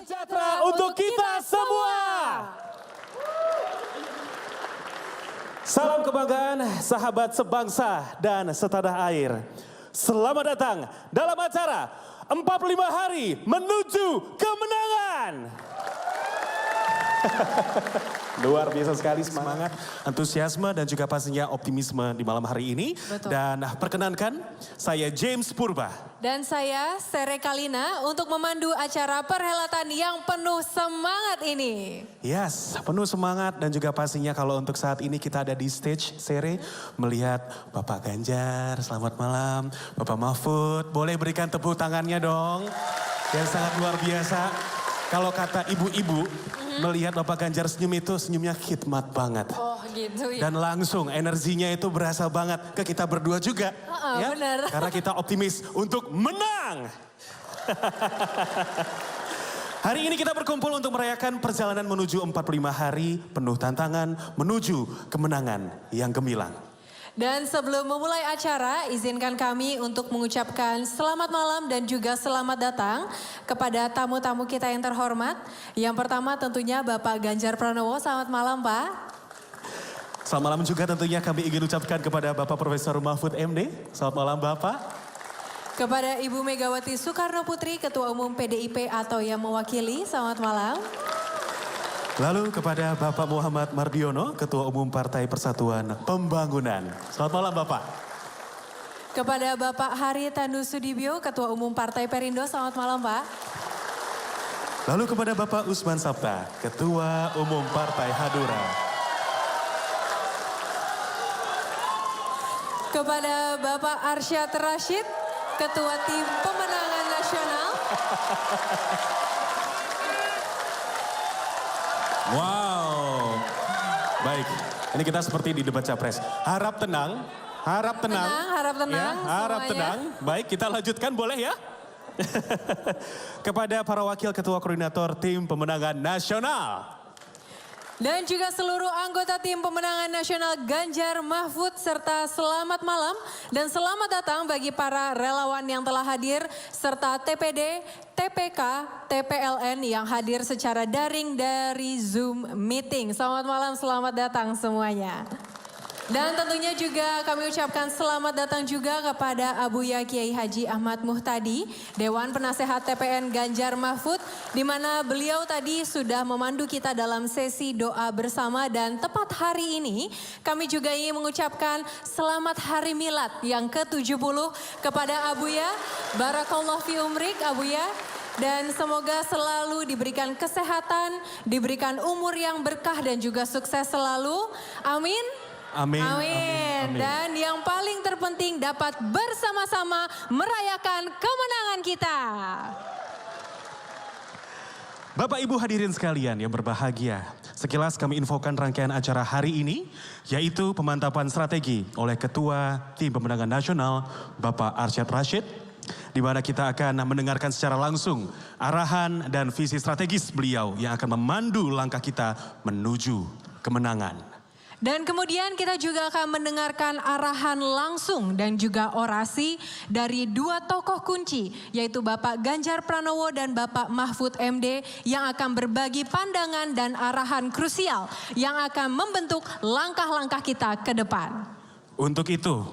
Sejahtera untuk kita semua. Salam kebanggaan sahabat sebangsa dan setanah air. Selamat datang dalam acara 45 hari menuju kemenangan. Luar biasa sekali semangat, antusiasme dan juga pastinya optimisme di malam hari ini. Betul. Dan perkenankan saya James Purba. Dan saya Sere Kalina untuk memandu acara perhelatan yang penuh semangat ini. Yes, penuh semangat dan juga pastinya kalau untuk saat ini kita ada di stage Sere melihat Bapak Ganjar, selamat malam. Bapak Mahfud, boleh berikan tepuk tangannya dong. Yang sangat luar biasa. Kalau kata ibu-ibu, melihat Bapak Ganjar senyum itu senyumnya khidmat banget. Oh gitu ya. Dan langsung energinya itu berasa banget ke kita berdua juga. Ya? Benar. Karena kita optimis untuk menang. Hari ini kita berkumpul untuk merayakan perjalanan menuju 45 hari penuh tantangan menuju kemenangan yang gemilang. Dan sebelum memulai acara, izinkan kami untuk mengucapkan selamat malam dan juga selamat datang kepada tamu-tamu kita yang terhormat. Yang pertama tentunya Bapak Ganjar Pranowo, selamat malam Pak. Selamat malam juga tentunya kami ingin ucapkan kepada Bapak Profesor Mahfud MD. Selamat malam Bapak. Kepada Ibu Megawati Soekarno Putri, Ketua Umum PDIP atau yang mewakili, selamat malam. Lalu kepada Bapak Muhammad Mardiono, Ketua Umum Partai Persatuan Pembangunan. Selamat malam Bapak. Kepada Bapak Hari Tandu Sudibyo, Ketua Umum Partai Perindo, selamat malam Pak. Lalu kepada Bapak Usman Sabta, Ketua Umum Partai Hadura. Kepada Bapak Arsyad Rashid, Ketua Tim Pemenangan Nasional. Wow, baik. Ini kita seperti di debat capres. Harap tenang, harap tenang. Harap tenang, ya, harap semuanya. tenang. Baik, kita lanjutkan boleh ya? Kepada para wakil ketua koordinator tim pemenangan nasional. Dan juga seluruh anggota tim pemenangan nasional Ganjar Mahfud serta selamat malam dan selamat datang bagi para relawan yang telah hadir serta TPD, TPK, TPLN yang hadir secara daring dari Zoom meeting. Selamat malam, selamat datang semuanya. Dan tentunya juga kami ucapkan selamat datang juga kepada Abuya Kiai Haji Ahmad Muhtadi, Dewan Penasehat TPN Ganjar Mahfud, di mana beliau tadi sudah memandu kita dalam sesi doa bersama dan tepat hari ini kami juga ingin mengucapkan selamat Hari Milad yang ke-70 kepada Abuya. Barakallah fi umrik Abuya. Dan semoga selalu diberikan kesehatan, diberikan umur yang berkah dan juga sukses selalu. Amin. Amin. Amin. Dan yang paling terpenting dapat bersama-sama merayakan kemenangan kita. Bapak Ibu hadirin sekalian yang berbahagia, sekilas kami infokan rangkaian acara hari ini, yaitu pemantapan strategi oleh Ketua Tim Pemenangan Nasional, Bapak Arsyad Rashid, di mana kita akan mendengarkan secara langsung arahan dan visi strategis beliau yang akan memandu langkah kita menuju kemenangan. Dan kemudian kita juga akan mendengarkan arahan langsung dan juga orasi dari dua tokoh kunci, yaitu Bapak Ganjar Pranowo dan Bapak Mahfud MD yang akan berbagi pandangan dan arahan krusial yang akan membentuk langkah-langkah kita ke depan. Untuk itu,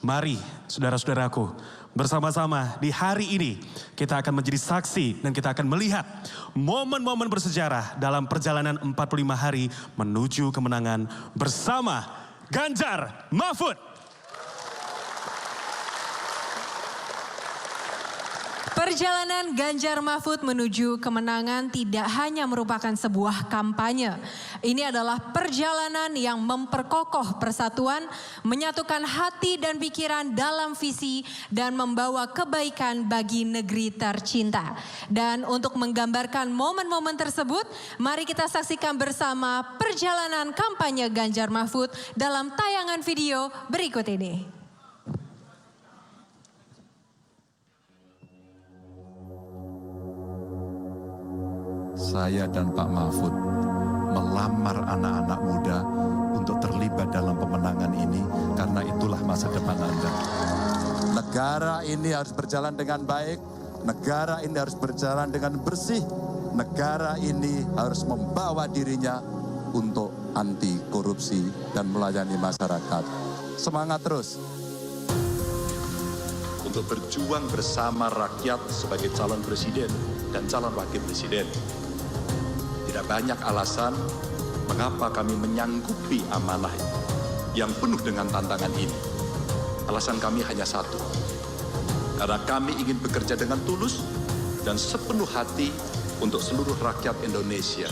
mari saudara-saudaraku, bersama-sama di hari ini kita akan menjadi saksi dan kita akan melihat momen-momen bersejarah dalam perjalanan 45 hari menuju kemenangan bersama Ganjar Mahfud. Perjalanan Ganjar Mahfud menuju kemenangan tidak hanya merupakan sebuah kampanye. Ini adalah perjalanan yang memperkokoh persatuan, menyatukan hati dan pikiran dalam visi, dan membawa kebaikan bagi negeri tercinta. Dan untuk menggambarkan momen-momen tersebut, mari kita saksikan bersama perjalanan kampanye Ganjar Mahfud dalam tayangan video berikut ini. Saya dan Pak Mahfud melamar anak-anak muda untuk terlibat dalam pemenangan ini karena itulah masa depan Anda. Negara ini harus berjalan dengan baik, negara ini harus berjalan dengan bersih, negara ini harus membawa dirinya untuk anti korupsi dan melayani masyarakat. Semangat terus. Untuk berjuang bersama rakyat sebagai calon presiden dan calon wakil presiden. Tidak banyak alasan mengapa kami menyanggupi amanah yang penuh dengan tantangan ini. Alasan kami hanya satu. Karena kami ingin bekerja dengan tulus dan sepenuh hati untuk seluruh rakyat Indonesia.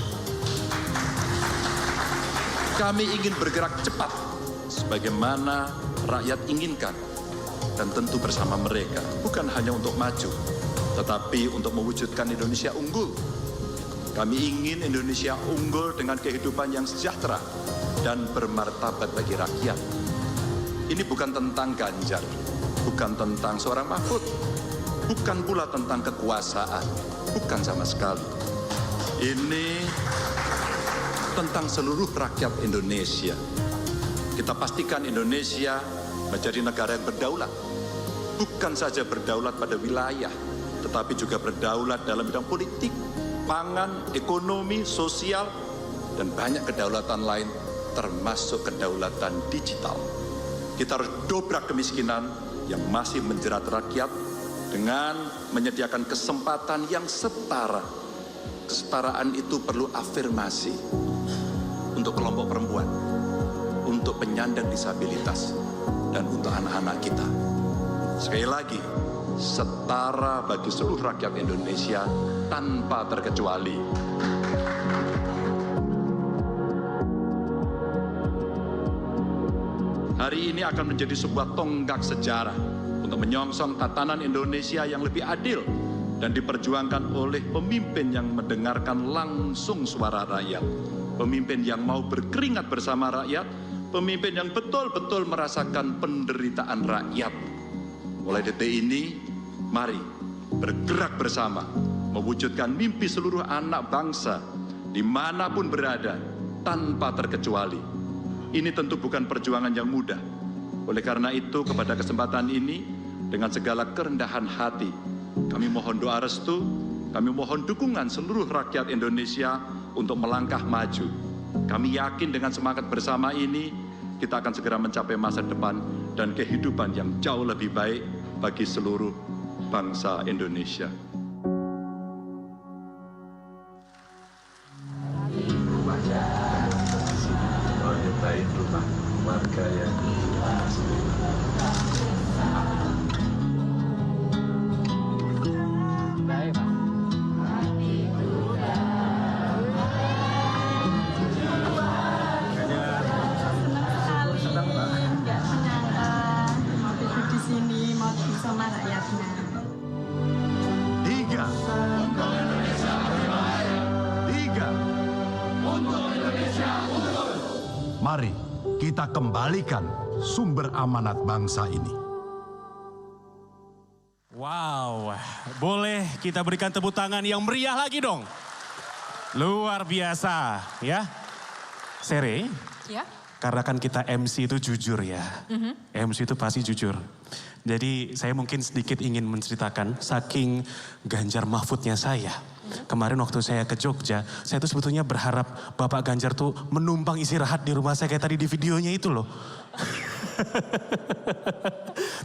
Kami ingin bergerak cepat sebagaimana rakyat inginkan. Dan tentu bersama mereka, bukan hanya untuk maju, tetapi untuk mewujudkan Indonesia unggul. Kami ingin Indonesia unggul dengan kehidupan yang sejahtera dan bermartabat bagi rakyat. Ini bukan tentang Ganjar, bukan tentang seorang Mahfud, bukan pula tentang kekuasaan, bukan sama sekali. Ini tentang seluruh rakyat Indonesia. Kita pastikan Indonesia menjadi negara yang berdaulat. Bukan saja berdaulat pada wilayah, tetapi juga berdaulat dalam bidang politik, pangan, ekonomi, sosial, dan banyak kedaulatan lain, termasuk kedaulatan digital. Kita harus dobrak kemiskinan yang masih menjerat rakyat dengan menyediakan kesempatan yang setara. Kesetaraan itu perlu afirmasi untuk kelompok perempuan, untuk penyandang disabilitas, dan untuk anak-anak kita. Sekali lagi, setara bagi seluruh rakyat Indonesia tanpa terkecuali. Hari ini akan menjadi sebuah tonggak sejarah untuk menyongsong tatanan Indonesia yang lebih adil dan diperjuangkan oleh pemimpin yang mendengarkan langsung suara rakyat, pemimpin yang mau berkeringat bersama rakyat, pemimpin yang betul-betul merasakan penderitaan rakyat. Mulai detik ini, mari bergerak bersama, mewujudkan mimpi seluruh anak bangsa, dimanapun berada, tanpa terkecuali. Ini tentu bukan perjuangan yang mudah. Oleh karena itu, kepada kesempatan ini, dengan segala kerendahan hati, kami mohon doa restu, kami mohon dukungan seluruh rakyat Indonesia untuk melangkah maju. Kami yakin dengan semangat bersama ini, kita akan segera mencapai masa depan dan kehidupan yang jauh lebih baik bagi seluruh bangsa Indonesia. Mari kita kembalikan sumber amanat bangsa ini. Wow, boleh kita berikan tepuk tangan yang meriah lagi dong. Luar biasa ya. Sere, Ya. karena kan kita MC itu jujur ya. MC itu pasti jujur. Jadi saya mungkin sedikit ingin menceritakan saking Ganjar Mahfudnya saya. Kemarin waktu saya ke Jogja, saya tuh sebetulnya berharap Bapak Ganjar tuh menumpang istirahat di rumah saya kayak tadi di videonya itu loh.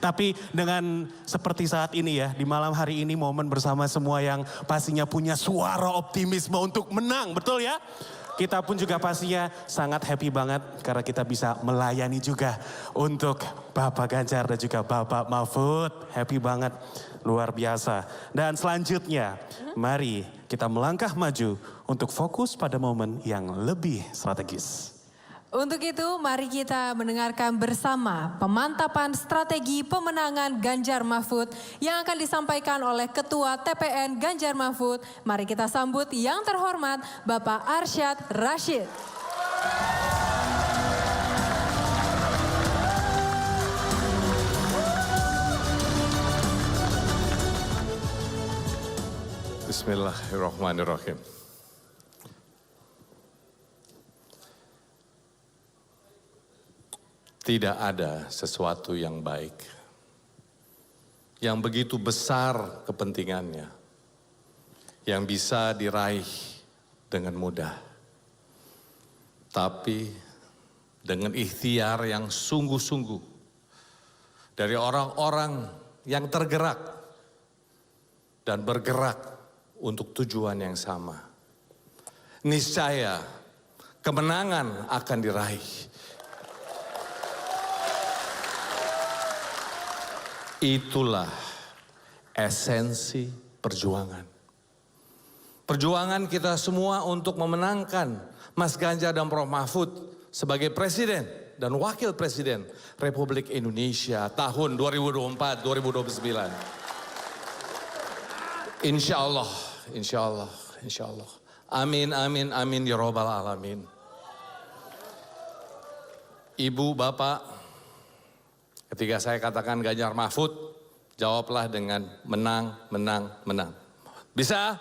Tapi dengan seperti saat ini ya, di malam hari ini momen bersama semua yang pastinya punya suara optimisme untuk menang, betul ya? Kita pun juga pastinya sangat happy banget karena kita bisa melayani juga untuk Bapak Ganjar dan juga Bapak Mahfud. Happy banget, luar biasa. Dan selanjutnya, mari kita melangkah maju untuk fokus pada momen yang lebih strategis. Untuk itu, mari kita mendengarkan bersama pemantapan strategi pemenangan Ganjar Mahfud yang akan disampaikan oleh Ketua TPN Ganjar Mahfud. Mari kita sambut yang terhormat Bapak Arsyad Rashid. Bismillahirrahmanirrahim. Tidak ada sesuatu yang baik, yang begitu besar kepentingannya, yang bisa diraih dengan mudah. Tapi dengan ikhtiar yang sungguh-sungguh dari orang-orang yang tergerak dan bergerak untuk tujuan yang sama. Niscaya kemenangan akan diraih. Itulah esensi perjuangan. Perjuangan kita semua untuk memenangkan Mas Ganjar dan Prof. Mahfud sebagai Presiden dan Wakil Presiden Republik Indonesia tahun 2024-2029. Insya Allah, insya Allah, insya Allah. Amin, amin, amin, ya Rabbal Alamin. Ibu, Bapak, ketika saya katakan Ganjar Mahfud, jawablah dengan menang, menang, menang. Bisa?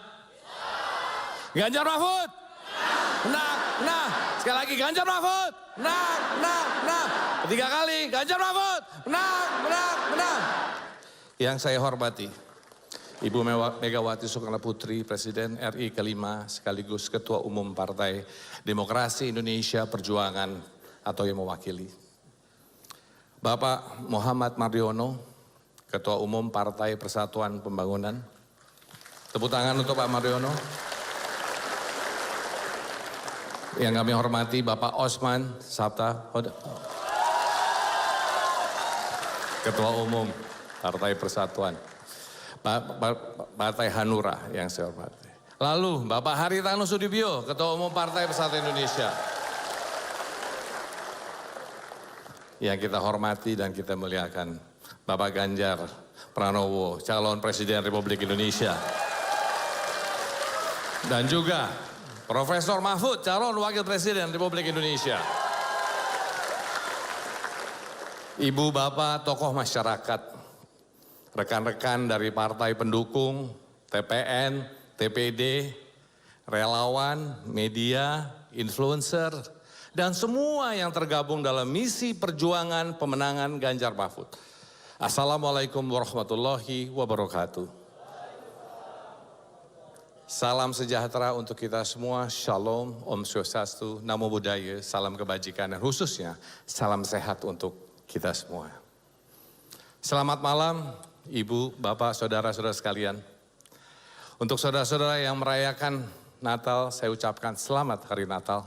Ganjar Mahfud? Menang, nah. Sekali lagi Ganjar Mahfud? Menang, menang, menang. Ketiga kali Ganjar Mahfud? Menang, menang, menang. Yang saya hormati, Ibu Megawati Soekarno Putri, Presiden RI kelima sekaligus Ketua Umum Partai Demokrasi Indonesia Perjuangan atau yang mewakili. Bapak Muhammad Mardiono, Ketua Umum Partai Persatuan Pembangunan. Tepuk tangan untuk Pak Mardiono. Yang kami hormati Bapak Osman Sabta, Ketua Umum Partai Persatuan. Partai Hanura yang saya hormati. Lalu Bapak Haritanu Sudibyo, Ketua Umum Partai Persatuan Indonesia. Yang kita hormati dan kita muliakan Bapak Ganjar Pranowo, calon Presiden Republik Indonesia. Dan juga Profesor Mahfud, calon Wakil Presiden Republik Indonesia. Ibu, Bapak, tokoh masyarakat, rekan-rekan dari partai pendukung, TPN, TPD, relawan, media, influencer, dan semua yang tergabung dalam misi perjuangan pemenangan Ganjar Mahfud. Assalamualaikum warahmatullahi wabarakatuh. Salam sejahtera untuk kita semua, Shalom, Om Swastiastu, Namo Buddhaya, salam kebajikan dan khususnya salam sehat untuk kita semua. Selamat malam, Ibu, Bapak, Saudara-saudara sekalian. Untuk saudara-saudara yang merayakan Natal, saya ucapkan selamat Hari Natal.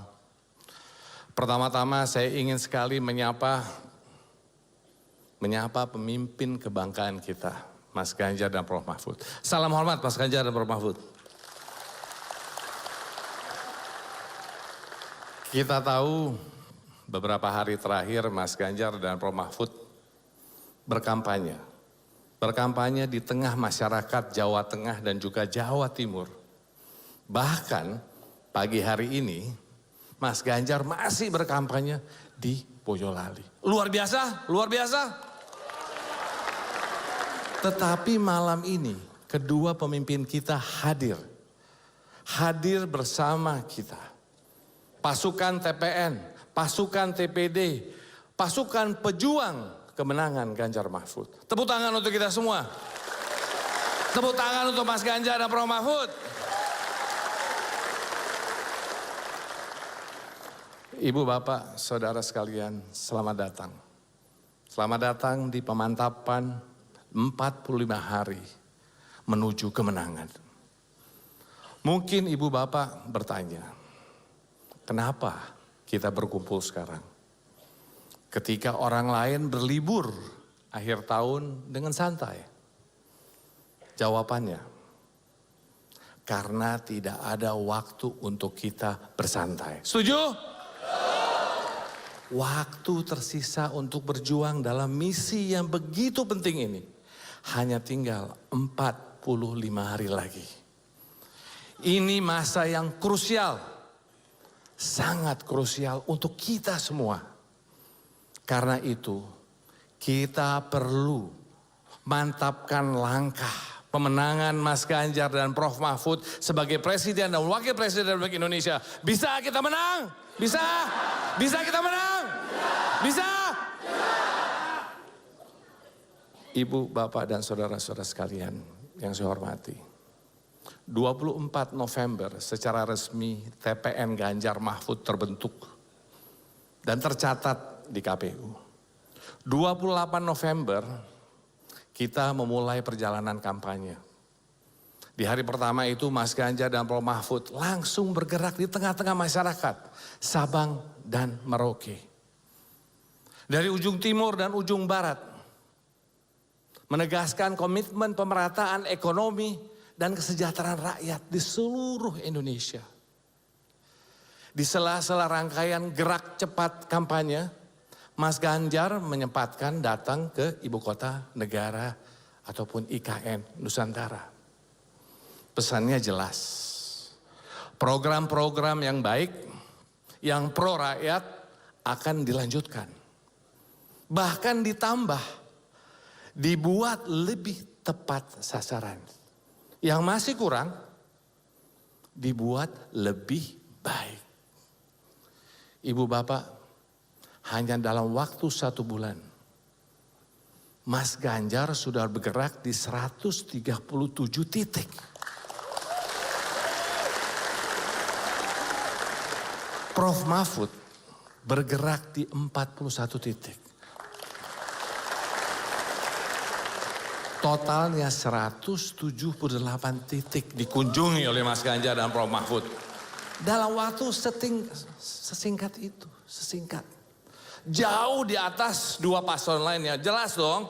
Pertama-tama saya ingin sekali menyapa pemimpin kebanggaan kita, Mas Ganjar dan Prof. Mahfud. Salam hormat Mas Ganjar dan Prof. Mahfud. Kita tahu beberapa hari terakhir Mas Ganjar dan Prof. Mahfud berkampanye. Berkampanye di tengah masyarakat Jawa Tengah dan juga Jawa Timur. Bahkan pagi hari ini Mas Ganjar masih berkampanye di Boyolali. Luar biasa, luar biasa. Tetapi malam ini kedua pemimpin kita hadir. Hadir bersama kita. Pasukan TPN, pasukan TPD, pasukan pejuang kemenangan Ganjar Mahfud. Tepuk tangan untuk kita semua. Tepuk tangan untuk Mas Ganjar dan Prof. Mahfud. Ibu, Bapak, Saudara sekalian, selamat datang. Selamat datang di pemantapan 45 hari menuju kemenangan. Mungkin Ibu Bapak bertanya, kenapa kita berkumpul sekarang? Ketika orang lain berlibur akhir tahun dengan santai. Jawabannya, karena tidak ada waktu untuk kita bersantai. Setuju? Waktu tersisa untuk berjuang dalam misi yang begitu penting ini hanya tinggal 45 hari lagi. Ini masa yang krusial, sangat krusial untuk kita semua. Karena itu kita perlu mantapkan langkah pemenangan Mas Ganjar dan Prof. Mahfud sebagai Presiden dan Wakil Presiden Republik Indonesia. Bisa kita menang? Bisa? Bisa kita menang? Bisa? Ibu, Bapak, dan saudara-saudara sekalian yang saya hormati. 24 November secara resmi TPN Ganjar Mahfud terbentuk dan tercatat di KPU. 28 November kita memulai perjalanan kampanye. Di hari pertama itu Mas Ganjar dan Prof Mahfud langsung bergerak di tengah-tengah masyarakat Sabang dan Merauke. Dari ujung timur dan ujung barat menegaskan komitmen pemerataan ekonomi dan kesejahteraan rakyat di seluruh Indonesia. Di sela-sela rangkaian gerak cepat kampanye, Mas Ganjar menyempatkan datang ke ibu kota negara ataupun IKN Nusantara. Pesannya jelas, program-program yang baik, yang pro rakyat akan dilanjutkan. Bahkan ditambah, dibuat lebih tepat sasaran. Yang masih kurang, dibuat lebih baik. Ibu Bapak, hanya dalam waktu 1 bulan, Mas Ganjar sudah bergerak di 137 titik. Prof Mahfud bergerak di 41 titik. Totalnya 178 titik dikunjungi oleh Mas Ganjar dan Prof Mahfud. Dalam waktu sesingkat itu, sesingkat. Jauh di atas 2 paslon lainnya, jelas dong.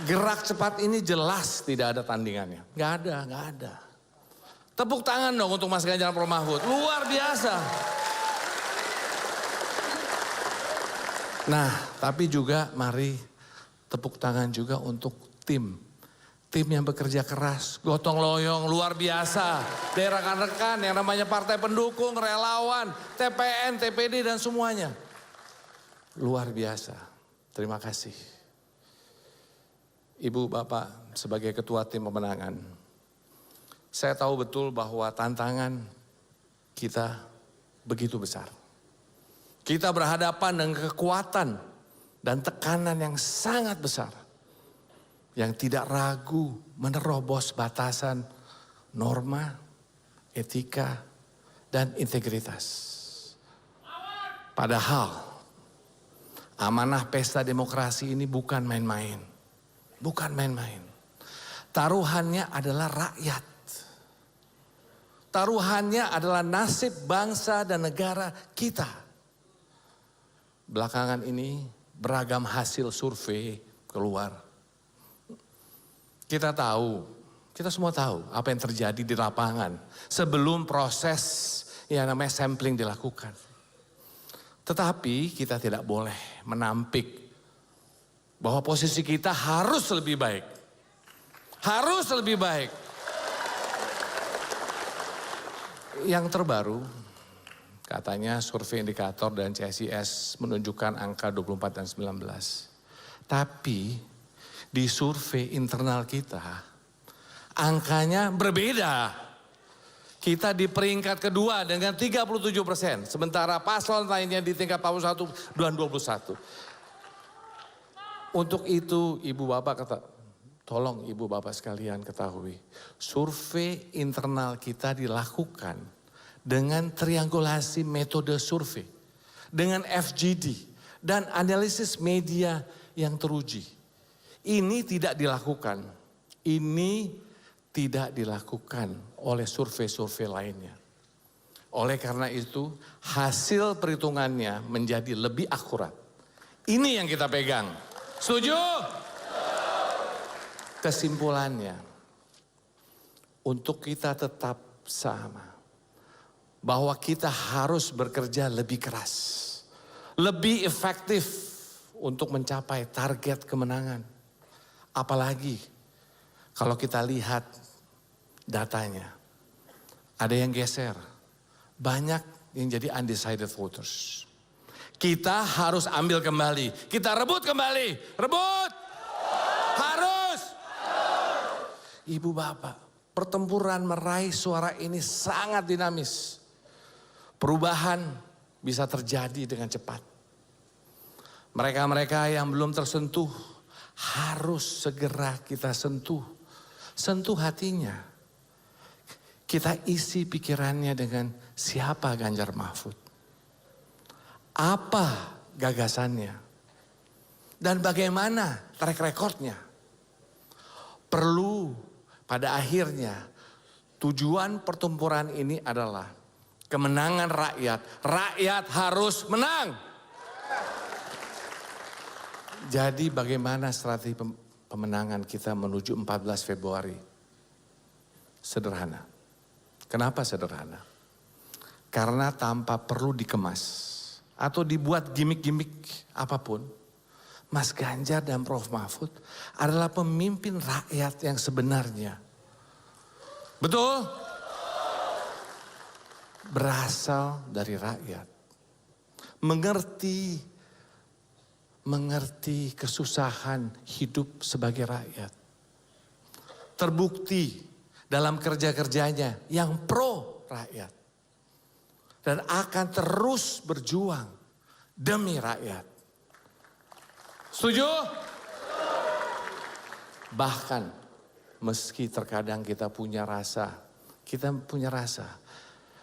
Gerak cepat ini jelas tidak ada tandingannya. Nggak ada. Tepuk tangan dong untuk Mas Ganjar dan Prof Mahfud, luar biasa. Nah, tapi juga mari tepuk tangan juga untuk tim yang bekerja keras, gotong royong luar biasa. Dari rekan-rekan yang namanya partai pendukung, relawan, TPN, TPD dan semuanya. Luar biasa. Terima kasih. Ibu, Bapak sebagai ketua tim pemenangan. Saya tahu betul bahwa tantangan kita begitu besar. Kita berhadapan dengan kekuatan dan tekanan yang sangat besar. Yang tidak ragu menerobos batasan norma, etika, dan integritas. Padahal amanah pesta demokrasi ini bukan main-main. Bukan main-main. Taruhannya adalah rakyat. Taruhannya adalah nasib bangsa dan negara kita. Belakangan ini beragam hasil survei keluar. Kita semua tahu apa yang terjadi di lapangan sebelum proses yang namanya sampling dilakukan. Tetapi kita tidak boleh menampik bahwa posisi kita harus lebih baik. Harus lebih baik. Yang terbaru, katanya survei indikator dan CSIS menunjukkan angka 24 dan 19. Tapi di survei internal kita, angkanya berbeda. Kita di peringkat kedua dengan 37%. Sementara paslon lainnya di tingkat 41 dan 21. Untuk itu Ibu Bapak tolong Ibu Bapak sekalian ketahui. Survei internal kita dilakukan dengan triangulasi metode survei. Dengan FGD dan analisis media yang teruji. Ini tidak dilakukan. Ini tidak dilakukan oleh survei-survei lainnya. Oleh karena itu hasil perhitungannya menjadi lebih akurat. Ini yang kita pegang. Setuju? Kesimpulannya, untuk kita tetap sama. Bahwa kita harus bekerja lebih keras. Lebih efektif untuk mencapai target kemenangan. Apalagi kalau kita lihat datanya. Ada yang geser. Banyak yang jadi undecided voters. Kita harus ambil kembali. Kita rebut kembali. Rebut. Harus. Ibu Bapak, pertempuran meraih suara ini sangat dinamis. Perubahan bisa terjadi dengan cepat. Mereka-mereka yang belum tersentuh harus segera kita sentuh. Sentuh hatinya. Kita isi pikirannya dengan siapa Ganjar Mahfud. Apa gagasannya. Dan bagaimana track recordnya. Perlu pada akhirnya tujuan pertempuran ini adalah kemenangan rakyat. Rakyat harus menang. Jadi bagaimana strategi pemenangan kita menuju 14 Februari? Sederhana. Kenapa sederhana? Karena tanpa perlu dikemas atau dibuat gimmick-gimmick apapun, Mas Ganjar dan Prof. Mahfud adalah pemimpin rakyat yang sebenarnya. Betul? Berasal dari rakyat. Mengerti kesusahan hidup sebagai rakyat. Terbukti dalam kerja-kerjanya yang pro rakyat. Dan akan terus berjuang demi rakyat. Setuju? Bahkan meski terkadang kita punya rasa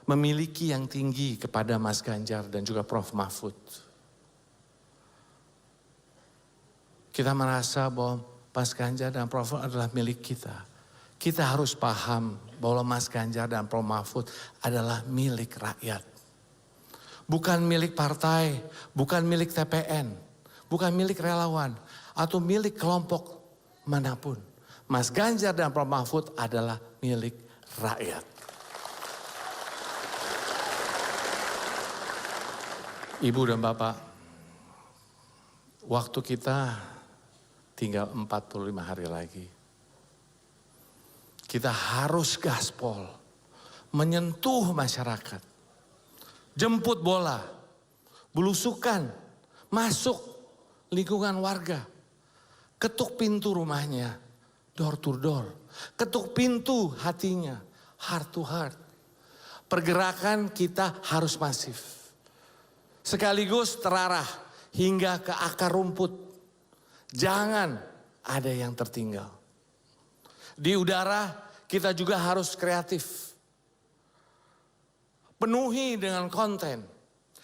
memiliki yang tinggi kepada Mas Ganjar dan juga Prof. Mahfud. Kita merasa bahwa Mas Ganjar dan Prof. adalah milik kita. Kita harus paham bahwa Mas Ganjar dan Prof. Mahfud adalah milik rakyat. Bukan milik partai, bukan milik TPN, bukan milik relawan, atau milik kelompok manapun. Mas Ganjar dan Prof. Mahfud adalah milik rakyat. Ibu dan Bapak, waktu kita tinggal 45 hari lagi. Kita harus gaspol, menyentuh masyarakat. Jemput bola, belusukan, masuk lingkungan warga. Ketuk pintu rumahnya, door to door. Ketuk pintu hatinya, heart to heart. Pergerakan kita harus masif. Sekaligus terarah hingga ke akar rumput. Jangan ada yang tertinggal. Di udara kita juga harus kreatif. Penuhi dengan konten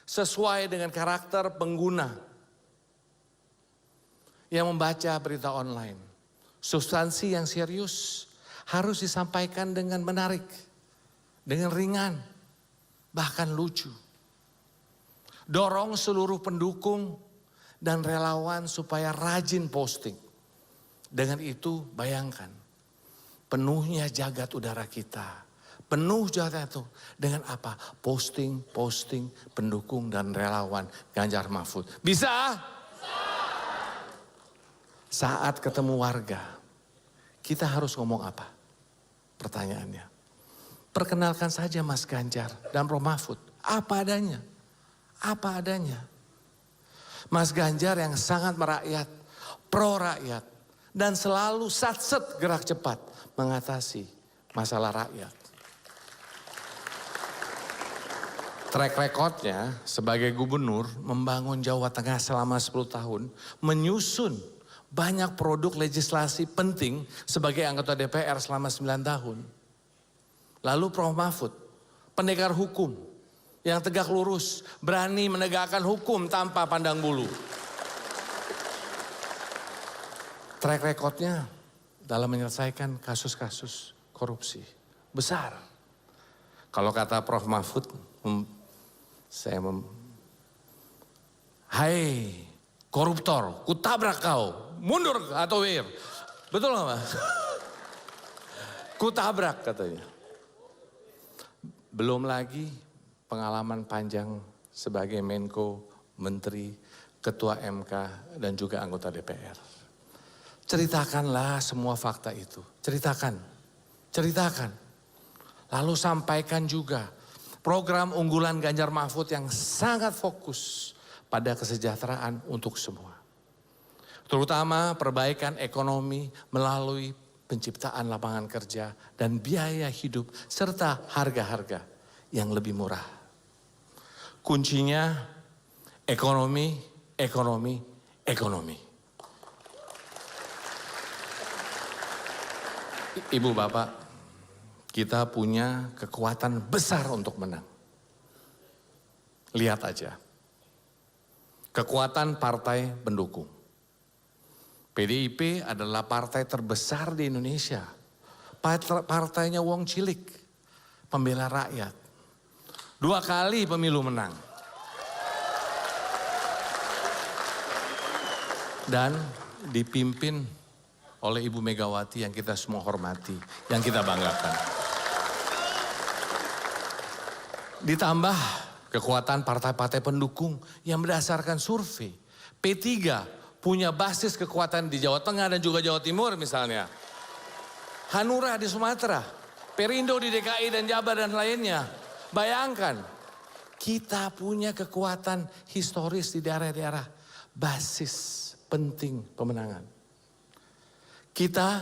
sesuai dengan karakter pengguna yang membaca berita online. Substansi yang serius harus disampaikan dengan menarik, dengan ringan, bahkan lucu. Dorong seluruh pendukung dan relawan supaya rajin posting. Dengan itu bayangkan, penuhnya jagat udara kita. Penuh jagat itu dengan apa? Posting pendukung dan relawan Ganjar Mahfud. Bisa? Saat ketemu warga, kita harus ngomong apa? Pertanyaannya. Perkenalkan saja Mas Ganjar dan Prof. Mahfud. Apa adanya? Apa adanya. Mas Ganjar yang sangat merakyat, pro rakyat, dan selalu satset gerak cepat mengatasi masalah rakyat. Track recordnya sebagai gubernur membangun Jawa Tengah selama 10 tahun, menyusun banyak produk legislasi penting sebagai anggota DPR selama 9 tahun. Lalu Prof. Mahfud, pendekar hukum yang tegak lurus, berani menegakkan hukum tanpa pandang bulu. Track recordnya dalam menyelesaikan kasus-kasus korupsi besar. Kalau kata Prof. Mahfud, hai koruptor, kutabrak kau, mundur atau wir. Betul nggak Mas? Kutabrak katanya. Belum lagi pengalaman panjang sebagai Menko, Menteri, Ketua MK, dan juga anggota DPR. Ceritakanlah semua fakta itu. Ceritakan. Lalu sampaikan juga program unggulan Ganjar Mahfud yang sangat fokus pada kesejahteraan untuk semua. Terutama perbaikan ekonomi melalui penciptaan lapangan kerja dan biaya hidup serta harga-harga yang lebih murah. Kuncinya ekonomi. Ibu Bapak, kita punya kekuatan besar untuk menang. Lihat aja. Kekuatan partai pendukung. PDIP adalah partai terbesar di Indonesia. Partainya wong cilik, pembela rakyat. 2 kali pemilu menang. Dan dipimpin oleh Ibu Megawati yang kita semua hormati, yang kita banggakan. Ditambah kekuatan partai-partai pendukung yang berdasarkan survei. P3 punya basis kekuatan di Jawa Tengah dan juga Jawa Timur misalnya. Hanura di Sumatera, Perindo di DKI dan Jabar dan lainnya. Bayangkan, kita punya kekuatan historis di daerah-daerah basis penting pemenangan. Kita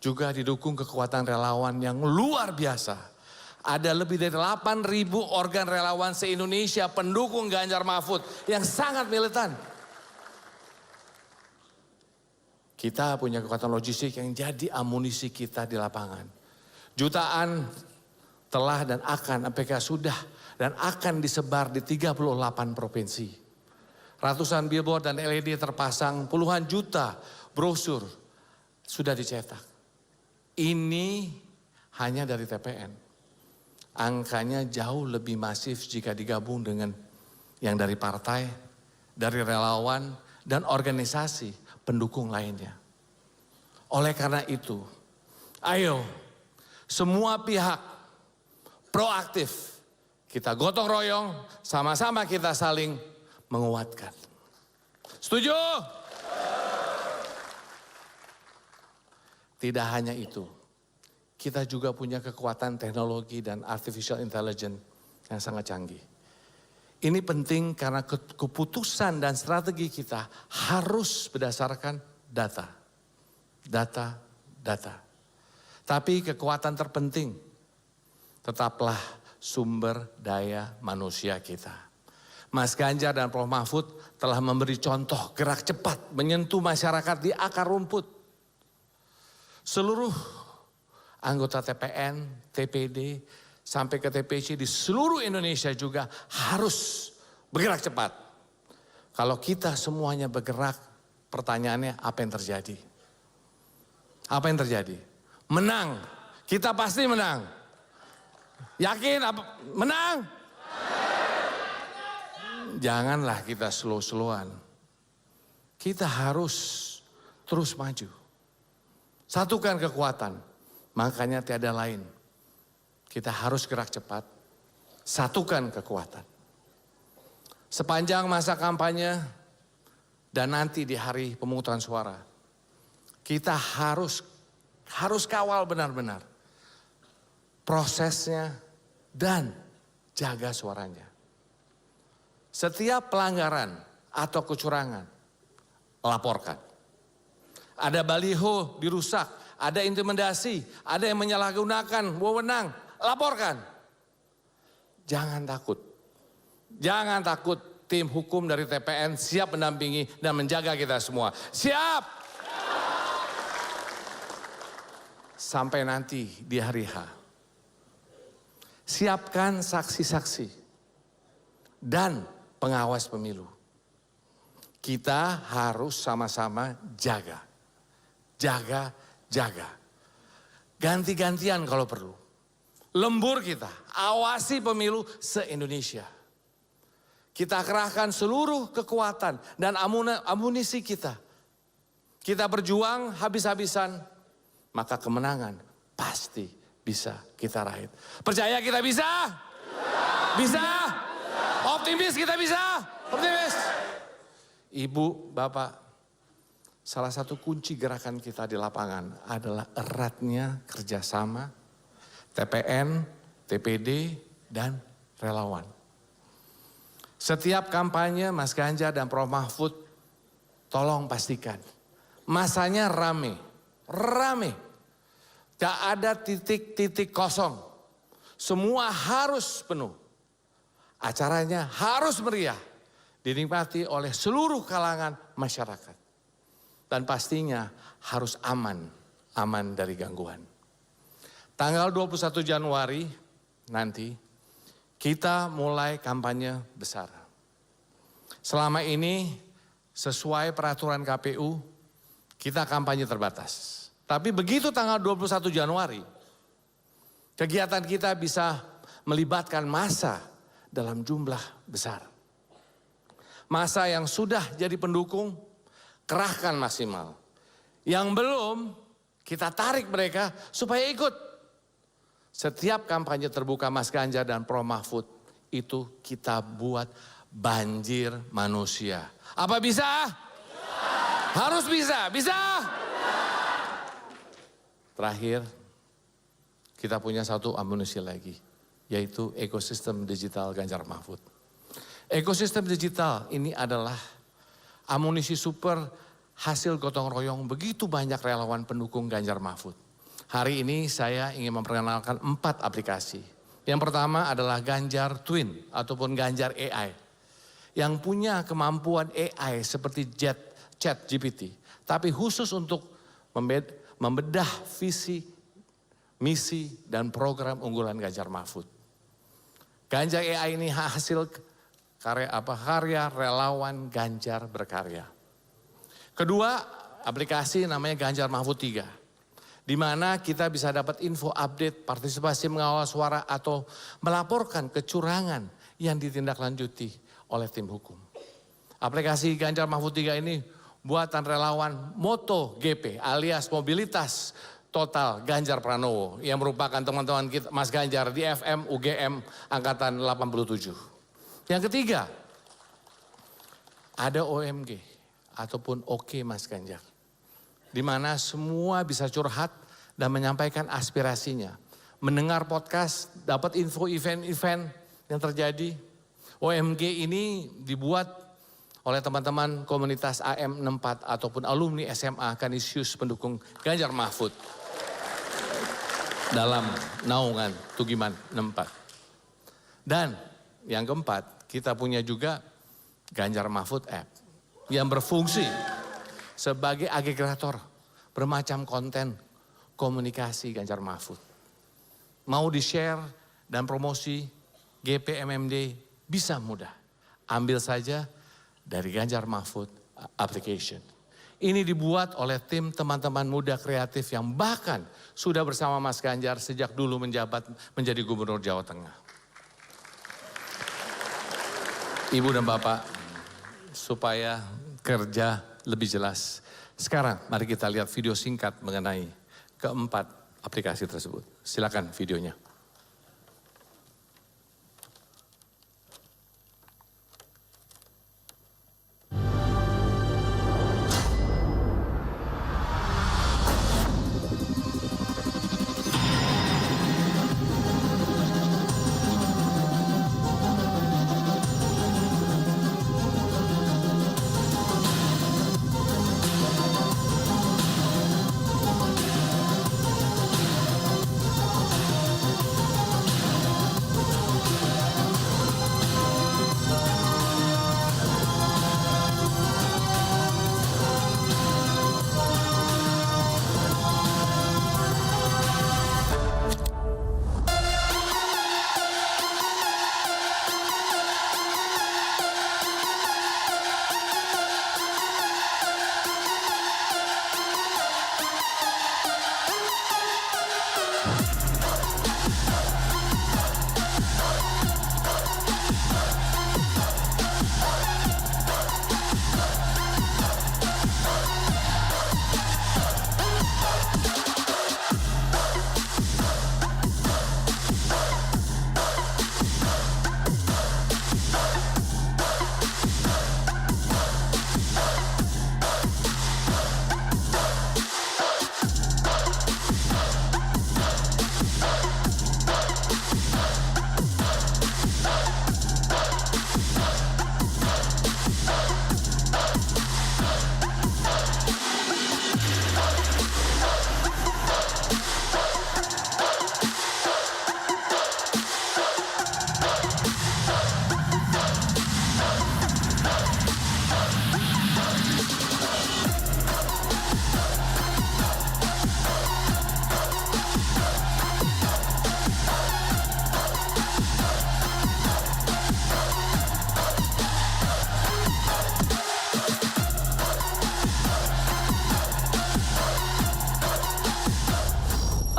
juga didukung kekuatan relawan yang luar biasa. Ada lebih dari 8.000 organ relawan se-Indonesia pendukung Ganjar Mahfud yang sangat militan. Kita punya kekuatan logistik yang jadi amunisi kita di lapangan. Jutaan telah dan akan, MPK sudah dan akan disebar di 38 provinsi. Ratusan billboard dan LED terpasang, puluhan juta brosur sudah dicetak. Ini hanya dari TPN. Angkanya jauh lebih masif jika digabung dengan yang dari partai, dari relawan, dan organisasi pendukung lainnya. Oleh karena itu, ayo semua pihak proaktif. Kita gotong royong, sama-sama kita saling menguatkan. Setuju? Tidak hanya itu. Kita juga punya kekuatan teknologi dan artificial intelligence yang sangat canggih. Ini penting karena keputusan dan strategi kita harus berdasarkan data. Data. Tapi kekuatan terpenting tetaplah sumber daya manusia kita. Mas Ganjar dan Prof. Mahfud telah memberi contoh gerak cepat menyentuh masyarakat di akar rumput. Seluruh anggota TPN, TPD, sampai ke TPC di seluruh Indonesia juga harus bergerak cepat. Kalau kita semuanya bergerak, pertanyaannya apa yang terjadi? Apa yang terjadi? Menang. Kita pasti menang. Yakin menang? Janganlah kita slow-slowan. Kita harus terus maju. Satukan kekuatan. Makanya tiada lain. Kita harus gerak cepat. Satukan kekuatan. Sepanjang masa kampanye dan nanti di hari pemungutan suara. Kita harus kawal benar-benar prosesnya dan jaga suaranya. Setiap pelanggaran atau kecurangan, laporkan. Ada baliho dirusak, ada intimidasi, ada yang menyalahgunakan wewenang, laporkan. Jangan takut. Jangan takut, tim hukum dari TPN siap mendampingi dan menjaga kita semua. Siap! Sampai nanti di hari H. Siapkan saksi-saksi dan pengawas pemilu. Kita harus sama-sama jaga. Jaga. Ganti-gantian kalau perlu. Lembur kita, awasi pemilu se-Indonesia. Kita kerahkan seluruh kekuatan dan amunisi kita. Kita berjuang habis-habisan, maka kemenangan pasti bisa kita raih. Percaya kita bisa? Bisa? Optimis kita bisa? Optimis? Ibu, Bapak, salah satu kunci gerakan kita di lapangan adalah eratnya kerjasama TPN, TPD, dan relawan. Setiap kampanye Mas Ganjar dan Prof. Mahfud, tolong pastikan masanya rame. Tak ada titik-titik kosong. Semua harus penuh. Acaranya harus meriah. Dinikmati oleh seluruh kalangan masyarakat. Dan pastinya harus aman. aman dari gangguan. Tanggal 21 Januari nanti kita mulai kampanye besar. Selama ini sesuai peraturan KPU kita kampanye terbatas. Tapi begitu tanggal 21 Januari kegiatan kita bisa melibatkan massa dalam jumlah besar. Massa yang sudah jadi pendukung kerahkan maksimal. Yang belum kita tarik mereka supaya ikut. Setiap kampanye terbuka Mas Ganjar dan Prof Mahfud itu kita buat banjir manusia. Apa bisa? Harus bisa, bisa. Terakhir, kita punya satu amunisi lagi, yaitu ekosistem digital Ganjar Mahfud. Ekosistem digital ini adalah amunisi super hasil gotong royong begitu banyak relawan pendukung Ganjar Mahfud. Hari ini saya ingin memperkenalkan 4 aplikasi. Yang pertama adalah Ganjar Twin ataupun Ganjar AI. Yang punya kemampuan AI seperti ChatGPT. Tapi khusus untuk membedah visi, misi, dan program unggulan Ganjar Mahfud. Ganjar AI ini hasil karya relawan Ganjar berkarya. Kedua, aplikasi namanya Ganjar Mahfud 3. Di mana kita bisa dapat info update, partisipasi mengawal suara atau melaporkan kecurangan yang ditindaklanjuti oleh tim hukum. Aplikasi Ganjar Mahfud 3 ini buatan relawan MotoGP alias mobilitas total Ganjar Pranowo yang merupakan teman-teman kita Mas Ganjar di FM UGM angkatan 87. Yang ketiga, ada OMG ataupun Oke Mas Ganjar. Di mana semua bisa curhat dan menyampaikan aspirasinya. Mendengar podcast, dapat info event-event yang terjadi. OMG ini dibuat oleh teman-teman komunitas AM64 ataupun alumni SMA Kanisius pendukung Ganjar Mahfud. Dalam naungan Tugiman 64. Dan yang keempat, kita punya juga Ganjar Mahfud App yang berfungsi sebagai agregator bermacam konten komunikasi Ganjar Mahfud. Mau di-share dan promosi GPMMD bisa mudah. Ambil saja dari Ganjar Mahfud application. Ini dibuat oleh tim teman-teman muda kreatif yang bahkan sudah bersama Mas Ganjar sejak dulu menjabat menjadi Gubernur Jawa Tengah. Ibu dan Bapak, supaya kerja lebih jelas. Sekarang mari kita lihat video singkat mengenai keempat aplikasi tersebut. Silakan videonya.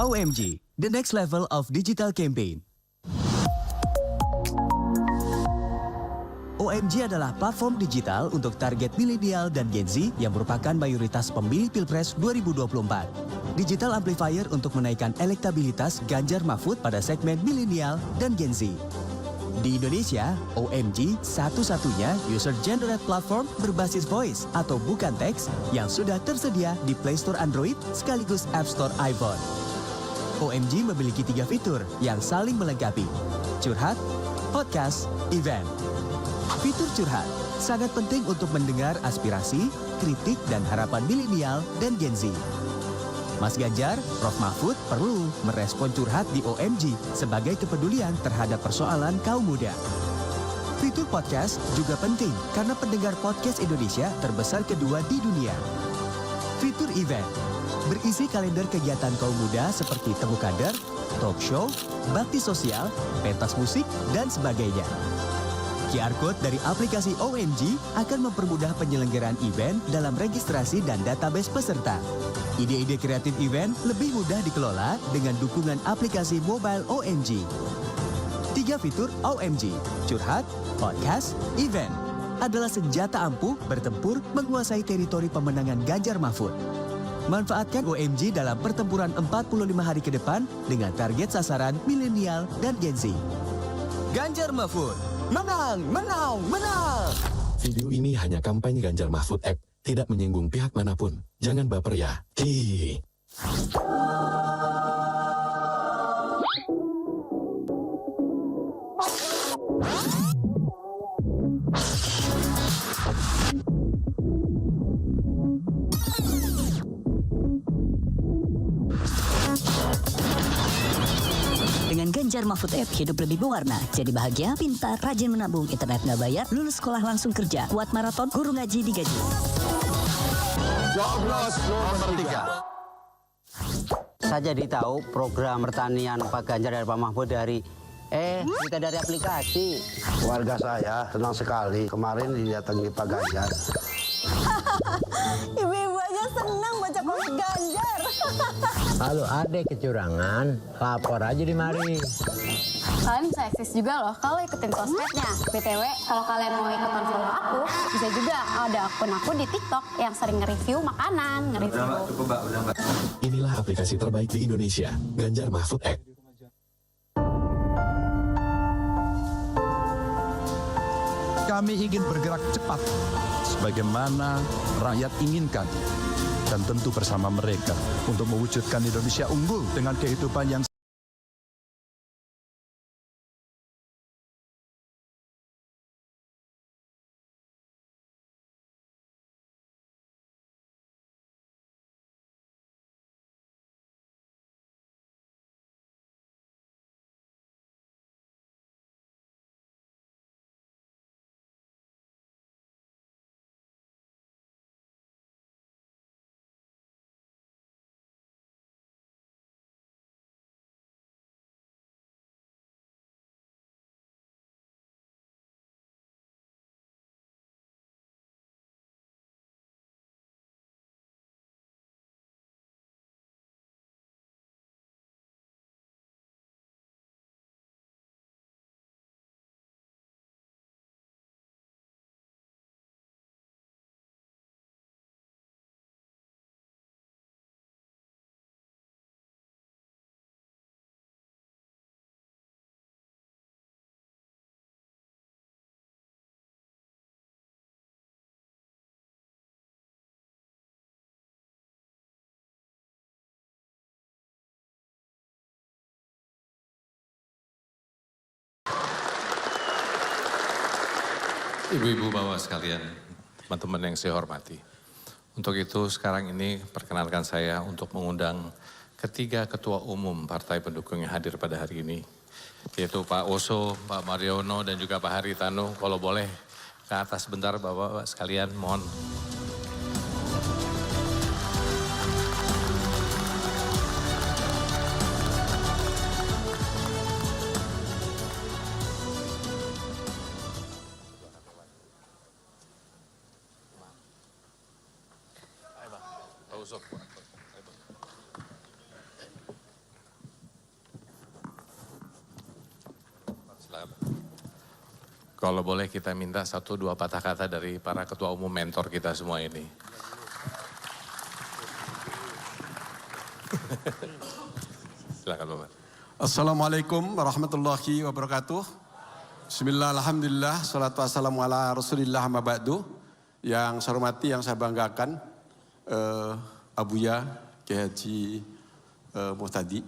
OMG, the next level of digital campaign. OMG adalah platform digital untuk target milenial dan Gen Z yang merupakan mayoritas pemilih Pilpres 2024. Digital amplifier untuk menaikkan elektabilitas Ganjar Mahfud pada segmen milenial dan Gen Z. Di Indonesia, OMG satu-satunya user-generated platform berbasis voice atau bukan teks yang sudah tersedia di Play Store Android sekaligus App Store iPhone. OMG memiliki 3 fitur yang saling melengkapi: curhat, podcast, event. Fitur curhat sangat penting untuk mendengar aspirasi, kritik, dan harapan milenial dan Gen Z. Mas Ganjar, Prof. Mahfud perlu merespon curhat di OMG sebagai kepedulian terhadap persoalan kaum muda. Fitur podcast juga penting karena pendengar podcast Indonesia terbesar kedua di dunia. Fitur event berisi kalender kegiatan kaum muda seperti temu kader, talk show, bakti sosial, pentas musik, dan sebagainya. QR Code dari aplikasi OMG akan mempermudah penyelenggaraan event dalam registrasi dan database peserta. Ide-ide kreatif event lebih mudah dikelola dengan dukungan aplikasi mobile OMG. 3 fitur OMG, curhat, podcast, event, adalah senjata ampuh bertempur menguasai teritori pemenangan Ganjar Mahfud. Manfaatkan OMG dalam pertempuran 45 hari ke depan dengan target sasaran milenial dan Gen Z. Ganjar Mahfud, menang, menang, menang! Video ini hanya kampanye Ganjar Mahfud Act, tidak menyinggung pihak manapun. Jangan baper ya. Hihihi. Dengan Ganjar Mahfud App, hidup lebih berwarna. Jadi bahagia, pintar, rajin menabung, internet nggak bayar, lulus sekolah langsung kerja, kuat maraton, guru ngaji digaji. Coblos nomor 3. Saya jadi tahu program pertanian Pak Ganjar dan Pak Mahfud dari kita dari aplikasi. Warga saya senang sekali kemarin didatangi Pak Ganjar. Ibu-ibu aja senang baca komik Ganjar. Kalau ada kecurangan, lapor aja di mari. Kalian bisa akses juga loh kalau ikutin sosmednya. BTW, kalau kalian mau ikutan follow aku, bisa juga ada akun aku di TikTok yang sering nge-review makanan, nge-review. Inilah aplikasi terbaik di Indonesia, Ganjar Mahfud Act. Kami ingin bergerak cepat Sebagaimana rakyat inginkan. Dan tentu bersama mereka untuk mewujudkan Indonesia unggul dengan kehidupan yang Ibu-ibu bapak sekalian, teman-teman yang saya hormati. Untuk itu sekarang ini perkenalkan saya untuk mengundang ketiga ketua umum partai pendukung yang hadir pada hari ini. Yaitu Pak Oso, Pak Mariono, dan juga Pak Haritano. Kalau boleh ke atas sebentar bapak-bapak sekalian, mohon. Kalau boleh kita minta 1-2 patah kata dari para ketua umum mentor kita semua ini. Silakan Bapak. Assalamualaikum warahmatullahi wabarakatuh. Bismillah, alhamdulillah, salatu wassalamu ala rasulillah amma ba'du. Yang saya hormati, yang saya banggakan, Abuya Kiai Haji Muhtadi.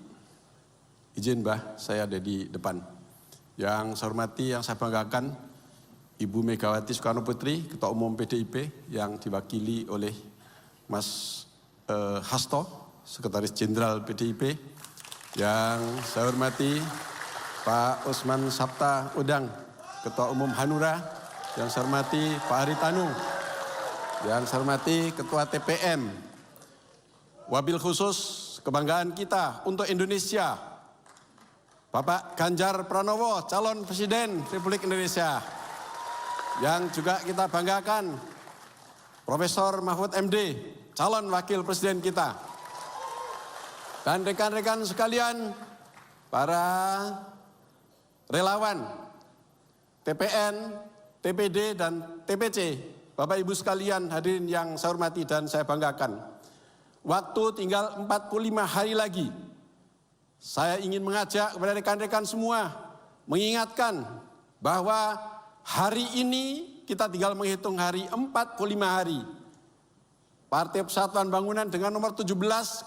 Izin Mbah, saya ada di depan. Yang saya hormati, yang saya banggakan, Ibu Megawati Soekarno Putri, Ketua Umum PDIP, yang diwakili oleh Mas Hasto, Sekretaris Jenderal PDIP. Yang saya hormati, Pak Usman Sabta Udang, Ketua Umum Hanura. Yang saya hormati, Pak Haritanu. Yang saya hormati, Ketua TPM. Wabil khusus kebanggaan kita untuk Indonesia, Bapak Ganjar Pranowo, calon Presiden Republik Indonesia. Yang juga kita banggakan, Profesor Mahfud MD, calon Wakil Presiden kita. Dan rekan-rekan sekalian, para relawan, TPN, TPD, dan TPC, Bapak Ibu sekalian hadirin yang saya hormati dan saya banggakan. Waktu tinggal 45 hari lagi. Saya ingin mengajak kepada rekan-rekan semua, mengingatkan bahwa hari ini kita tinggal menghitung hari 45 hari. Partai Persatuan Bangunan dengan nomor 17,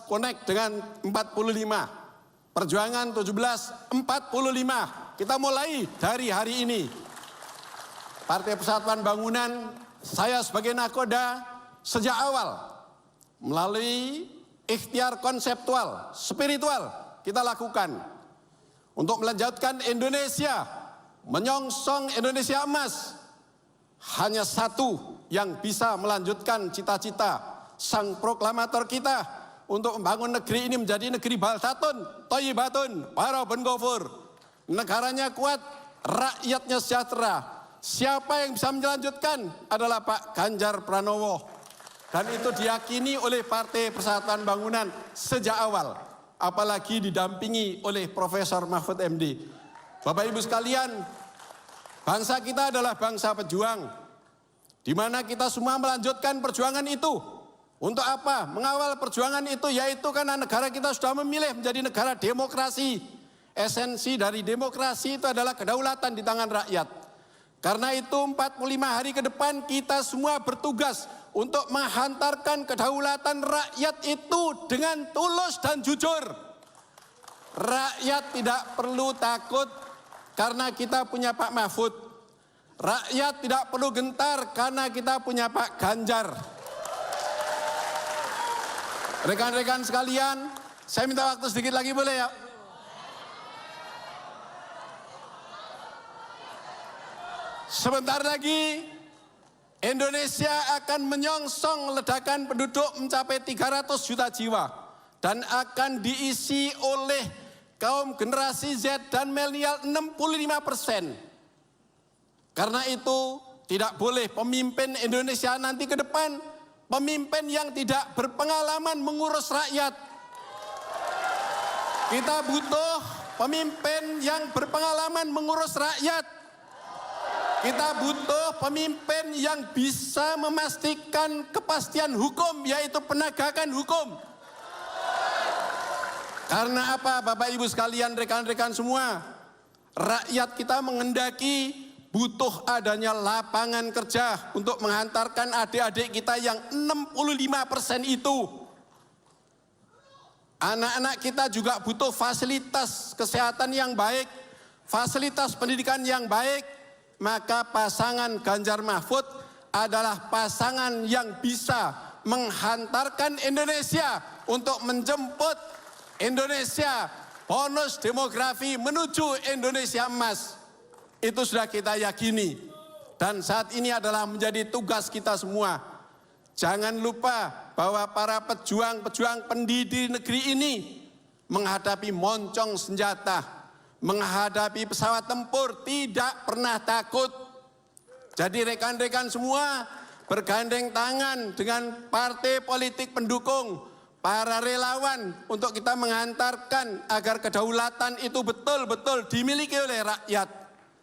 connect dengan 45. Perjuangan 17, 45. Kita mulai dari hari ini. Partai Persatuan Bangunan, saya sebagai nakoda sejak awal melalui ikhtiar konseptual, spiritual, kita lakukan untuk melanjutkan Indonesia, menyongsong Indonesia emas. Hanya satu yang bisa melanjutkan cita-cita sang proklamator kita untuk membangun negeri ini menjadi negeri baldatun, thayyibatun, warabun ghafur. Negaranya kuat, rakyatnya sejahtera. Siapa yang bisa melanjutkan adalah Pak Ganjar Pranowo. Dan itu diyakini oleh Partai Persatuan Bangunan sejak awal. Apalagi didampingi oleh Profesor Mahfud MD. Bapak Ibu sekalian, bangsa kita adalah bangsa pejuang. Di mana kita semua melanjutkan perjuangan itu. Untuk apa? Mengawal perjuangan itu yaitu karena negara kita sudah memilih menjadi negara demokrasi. Esensi dari demokrasi itu adalah kedaulatan di tangan rakyat. Karena itu 45 hari ke depan kita semua bertugas untuk menghantarkan kedaulatan rakyat itu dengan tulus dan jujur. Rakyat tidak perlu takut karena kita punya Pak Mahfud. Rakyat tidak perlu gentar karena kita punya Pak Ganjar. Rekan-rekan sekalian, saya minta waktu sedikit lagi boleh ya? Sebentar lagi Indonesia akan menyongsong ledakan penduduk mencapai 300 juta jiwa dan akan diisi oleh kaum generasi Z dan milenial 65%. Karena itu tidak boleh pemimpin Indonesia nanti ke depan pemimpin yang tidak berpengalaman mengurus rakyat. Kita butuh pemimpin yang berpengalaman mengurus rakyat. Kita butuh pemimpin yang bisa memastikan kepastian hukum, yaitu penegakan hukum. Karena apa Bapak Ibu sekalian, rekan-rekan semua? Rakyat kita menghendaki butuh adanya lapangan kerja untuk menghantarkan adik-adik kita yang 65% itu. Anak-anak kita juga butuh fasilitas kesehatan yang baik, fasilitas pendidikan yang baik. Maka pasangan Ganjar Mahfud adalah pasangan yang bisa menghantarkan Indonesia untuk menjemput Indonesia bonus demografi menuju Indonesia emas. Itu sudah kita yakini. Dan saat ini adalah menjadi tugas kita semua. Jangan lupa bahwa para pejuang-pejuang pendidik negeri ini menghadapi moncong senjata, menghadapi pesawat tempur, tidak pernah takut. Jadi rekan-rekan semua bergandeng tangan dengan partai politik pendukung, para relawan untuk kita menghantarkan agar kedaulatan itu betul-betul dimiliki oleh rakyat.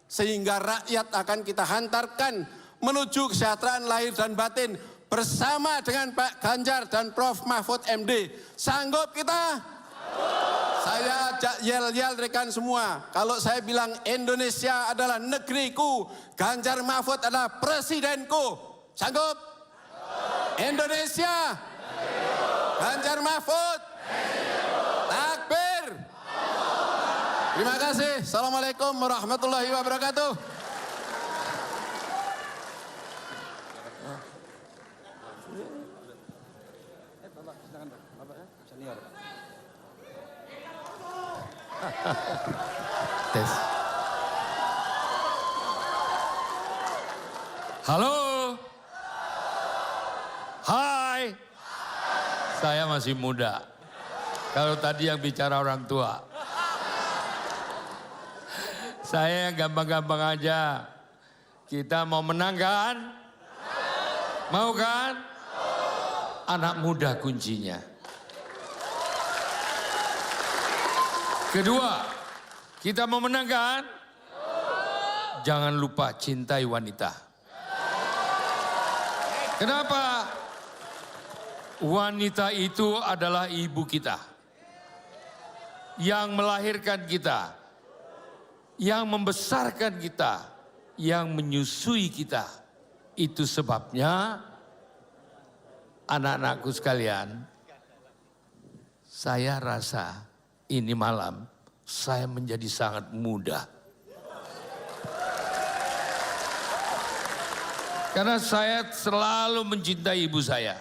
sehingga rakyat akan kita hantarkan menuju kesejahteraan lahir dan batin bersama dengan Pak Ganjar dan Prof. Mahfud MD. Sanggup kita? Saya ajak yel-yel rekan semua. Kalau saya bilang Indonesia adalah negeriku, Ganjar Mahfud adalah presidenku. Sanggup? Indonesia, Ganjar Mahfud, takbir. Terima kasih. Assalamualaikum warahmatullahi wabarakatuh. Tes. Halo. Hai. Saya masih muda. Kalau tadi yang bicara orang tua. Saya gampang-gampang aja. Kita mau menang kan? Mau kan? Anak muda kuncinya. Kedua, kita mau menang kan? Jangan lupa cintai wanita. Kenapa? Wanita itu adalah ibu kita. Yang melahirkan kita. Yang membesarkan kita. Yang menyusui kita. Itu sebabnya anak-anakku sekalian, saya rasa ini malam saya menjadi sangat muda. Karena saya selalu mencintai ibu saya.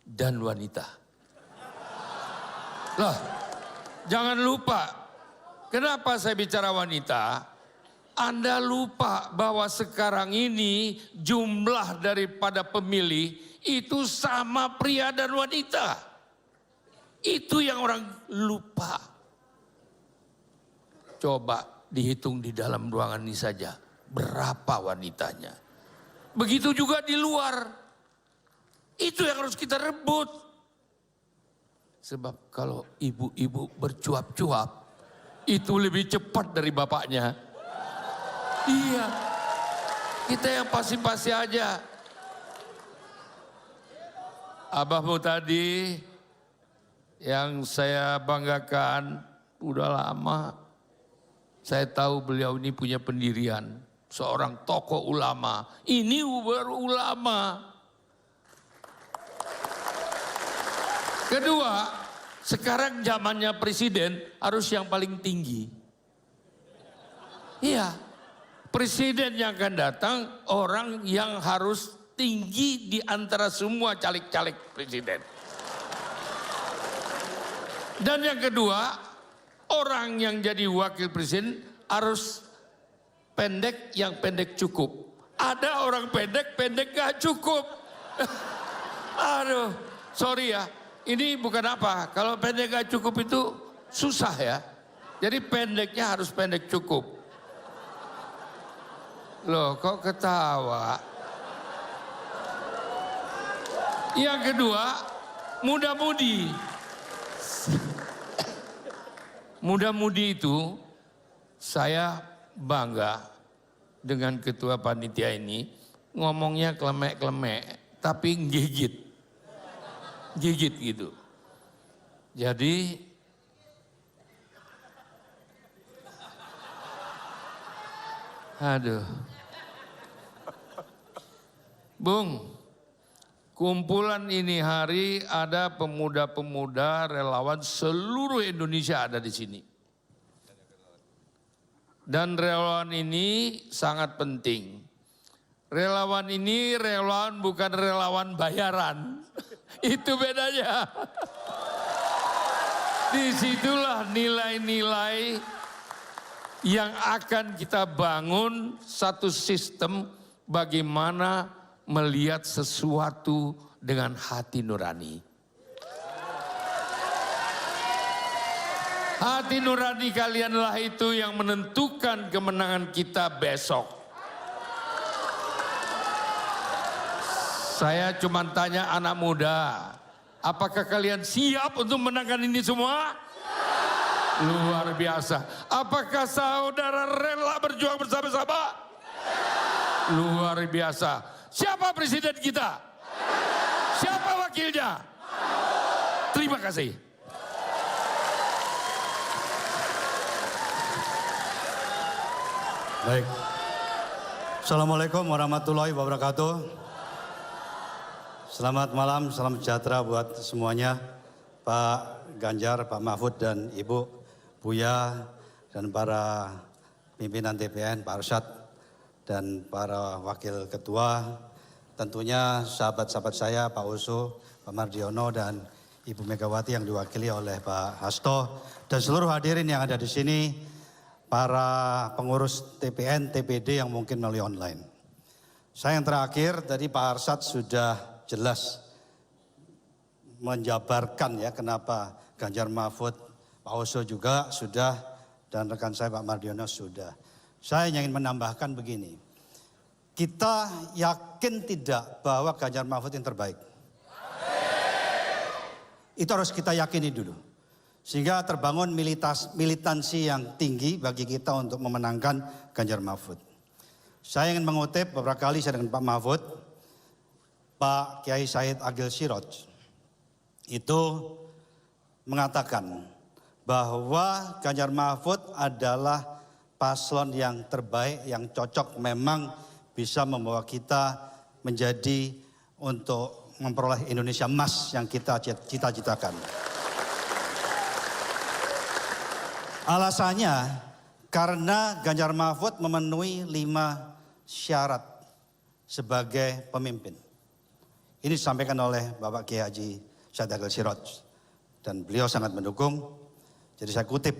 Dan wanita. Loh, jangan lupa. Kenapa saya bicara wanita? Anda lupa bahwa sekarang ini jumlah daripada pemilih itu sama pria dan wanita. Itu yang orang lupa. Coba dihitung di dalam ruangan ini saja. Berapa wanitanya. Begitu juga di luar. Itu yang harus kita rebut. Sebab kalau ibu-ibu bercuap-cuap. Itu lebih cepat dari bapaknya. Iya. Kita yang pasti-pasti aja. Abahmu tadi yang saya banggakan udah lama. Saya tahu beliau ini punya pendirian. Seorang tokoh ulama. Ini baru ulama. Kedua, sekarang zamannya presiden harus yang paling tinggi. Iya, presiden yang akan datang orang yang harus tinggi di antara semua caleg-caleg presiden. Dan yang kedua, orang yang jadi wakil presiden harus pendek yang pendek cukup. Ada orang pendek gak cukup. Aduh, sorry ya. Ini bukan apa, kalau pendek gak cukup itu susah ya. Jadi pendeknya harus pendek cukup. Loh kok ketawa? Yang kedua, muda-mudi. Muda-mudi itu saya bangga dengan ketua panitia ini. Ngomongnya klemek-klemek tapi gigit. Gigit gitu. Jadi aduh. Bung, kumpulan ini hari ada pemuda-pemuda relawan seluruh Indonesia ada di sini. Dan relawan ini sangat penting. Relawan ini relawan bukan relawan bayaran. Itu bedanya. Disitulah nilai-nilai yang akan kita bangun satu sistem bagaimana melihat sesuatu dengan hati nurani. Hati nurani kalianlah itu yang menentukan kemenangan kita besok. Saya cuma tanya anak muda, apakah kalian siap untuk menangkan ini semua? Luar biasa. Apakah saudara rela berjuang bersama-sama? Luar biasa. Siapa presiden kita? Siapa wakilnya? Terima kasih. Baik. Assalamualaikum warahmatullahi wabarakatuh. Selamat malam, salam sejahtera buat semuanya. Pak Ganjar, Pak Mahfud dan Ibu Buya dan para pimpinan TPN, Pak Arsyad dan para wakil ketua, tentunya sahabat-sahabat saya, Pak Oso, Pak Mardiono dan Ibu Megawati yang diwakili oleh Pak Hasto dan seluruh hadirin yang ada di sini, para pengurus TPN, TPD yang mungkin melalui online. Saya yang terakhir, tadi Pak Arsyad sudah jelas menjabarkan ya kenapa Ganjar Mahfud, Pak Oso juga sudah, dan rekan saya Pak Mardiono sudah. Saya ingin menambahkan begini, kita yakin tidak bahwa Ganjar Mahfud yang terbaik? Itu harus kita yakini dulu. Sehingga terbangun militansi yang tinggi bagi kita untuk memenangkan Ganjar Mahfud. Saya ingin mengutip beberapa kali saya dengan Pak Mahfud, Pak Kiai Said Agil Siroj itu mengatakan bahwa Ganjar Mahfud adalah paslon yang terbaik, yang cocok, memang bisa membawa kita menjadi untuk memperoleh Indonesia emas yang kita cita-citakan. Alasannya karena Ganjar Mahfud memenuhi 5 syarat sebagai pemimpin. Ini disampaikan oleh Bapak Kiai Haji Said Agil Siroj dan beliau sangat mendukung. Jadi saya kutip.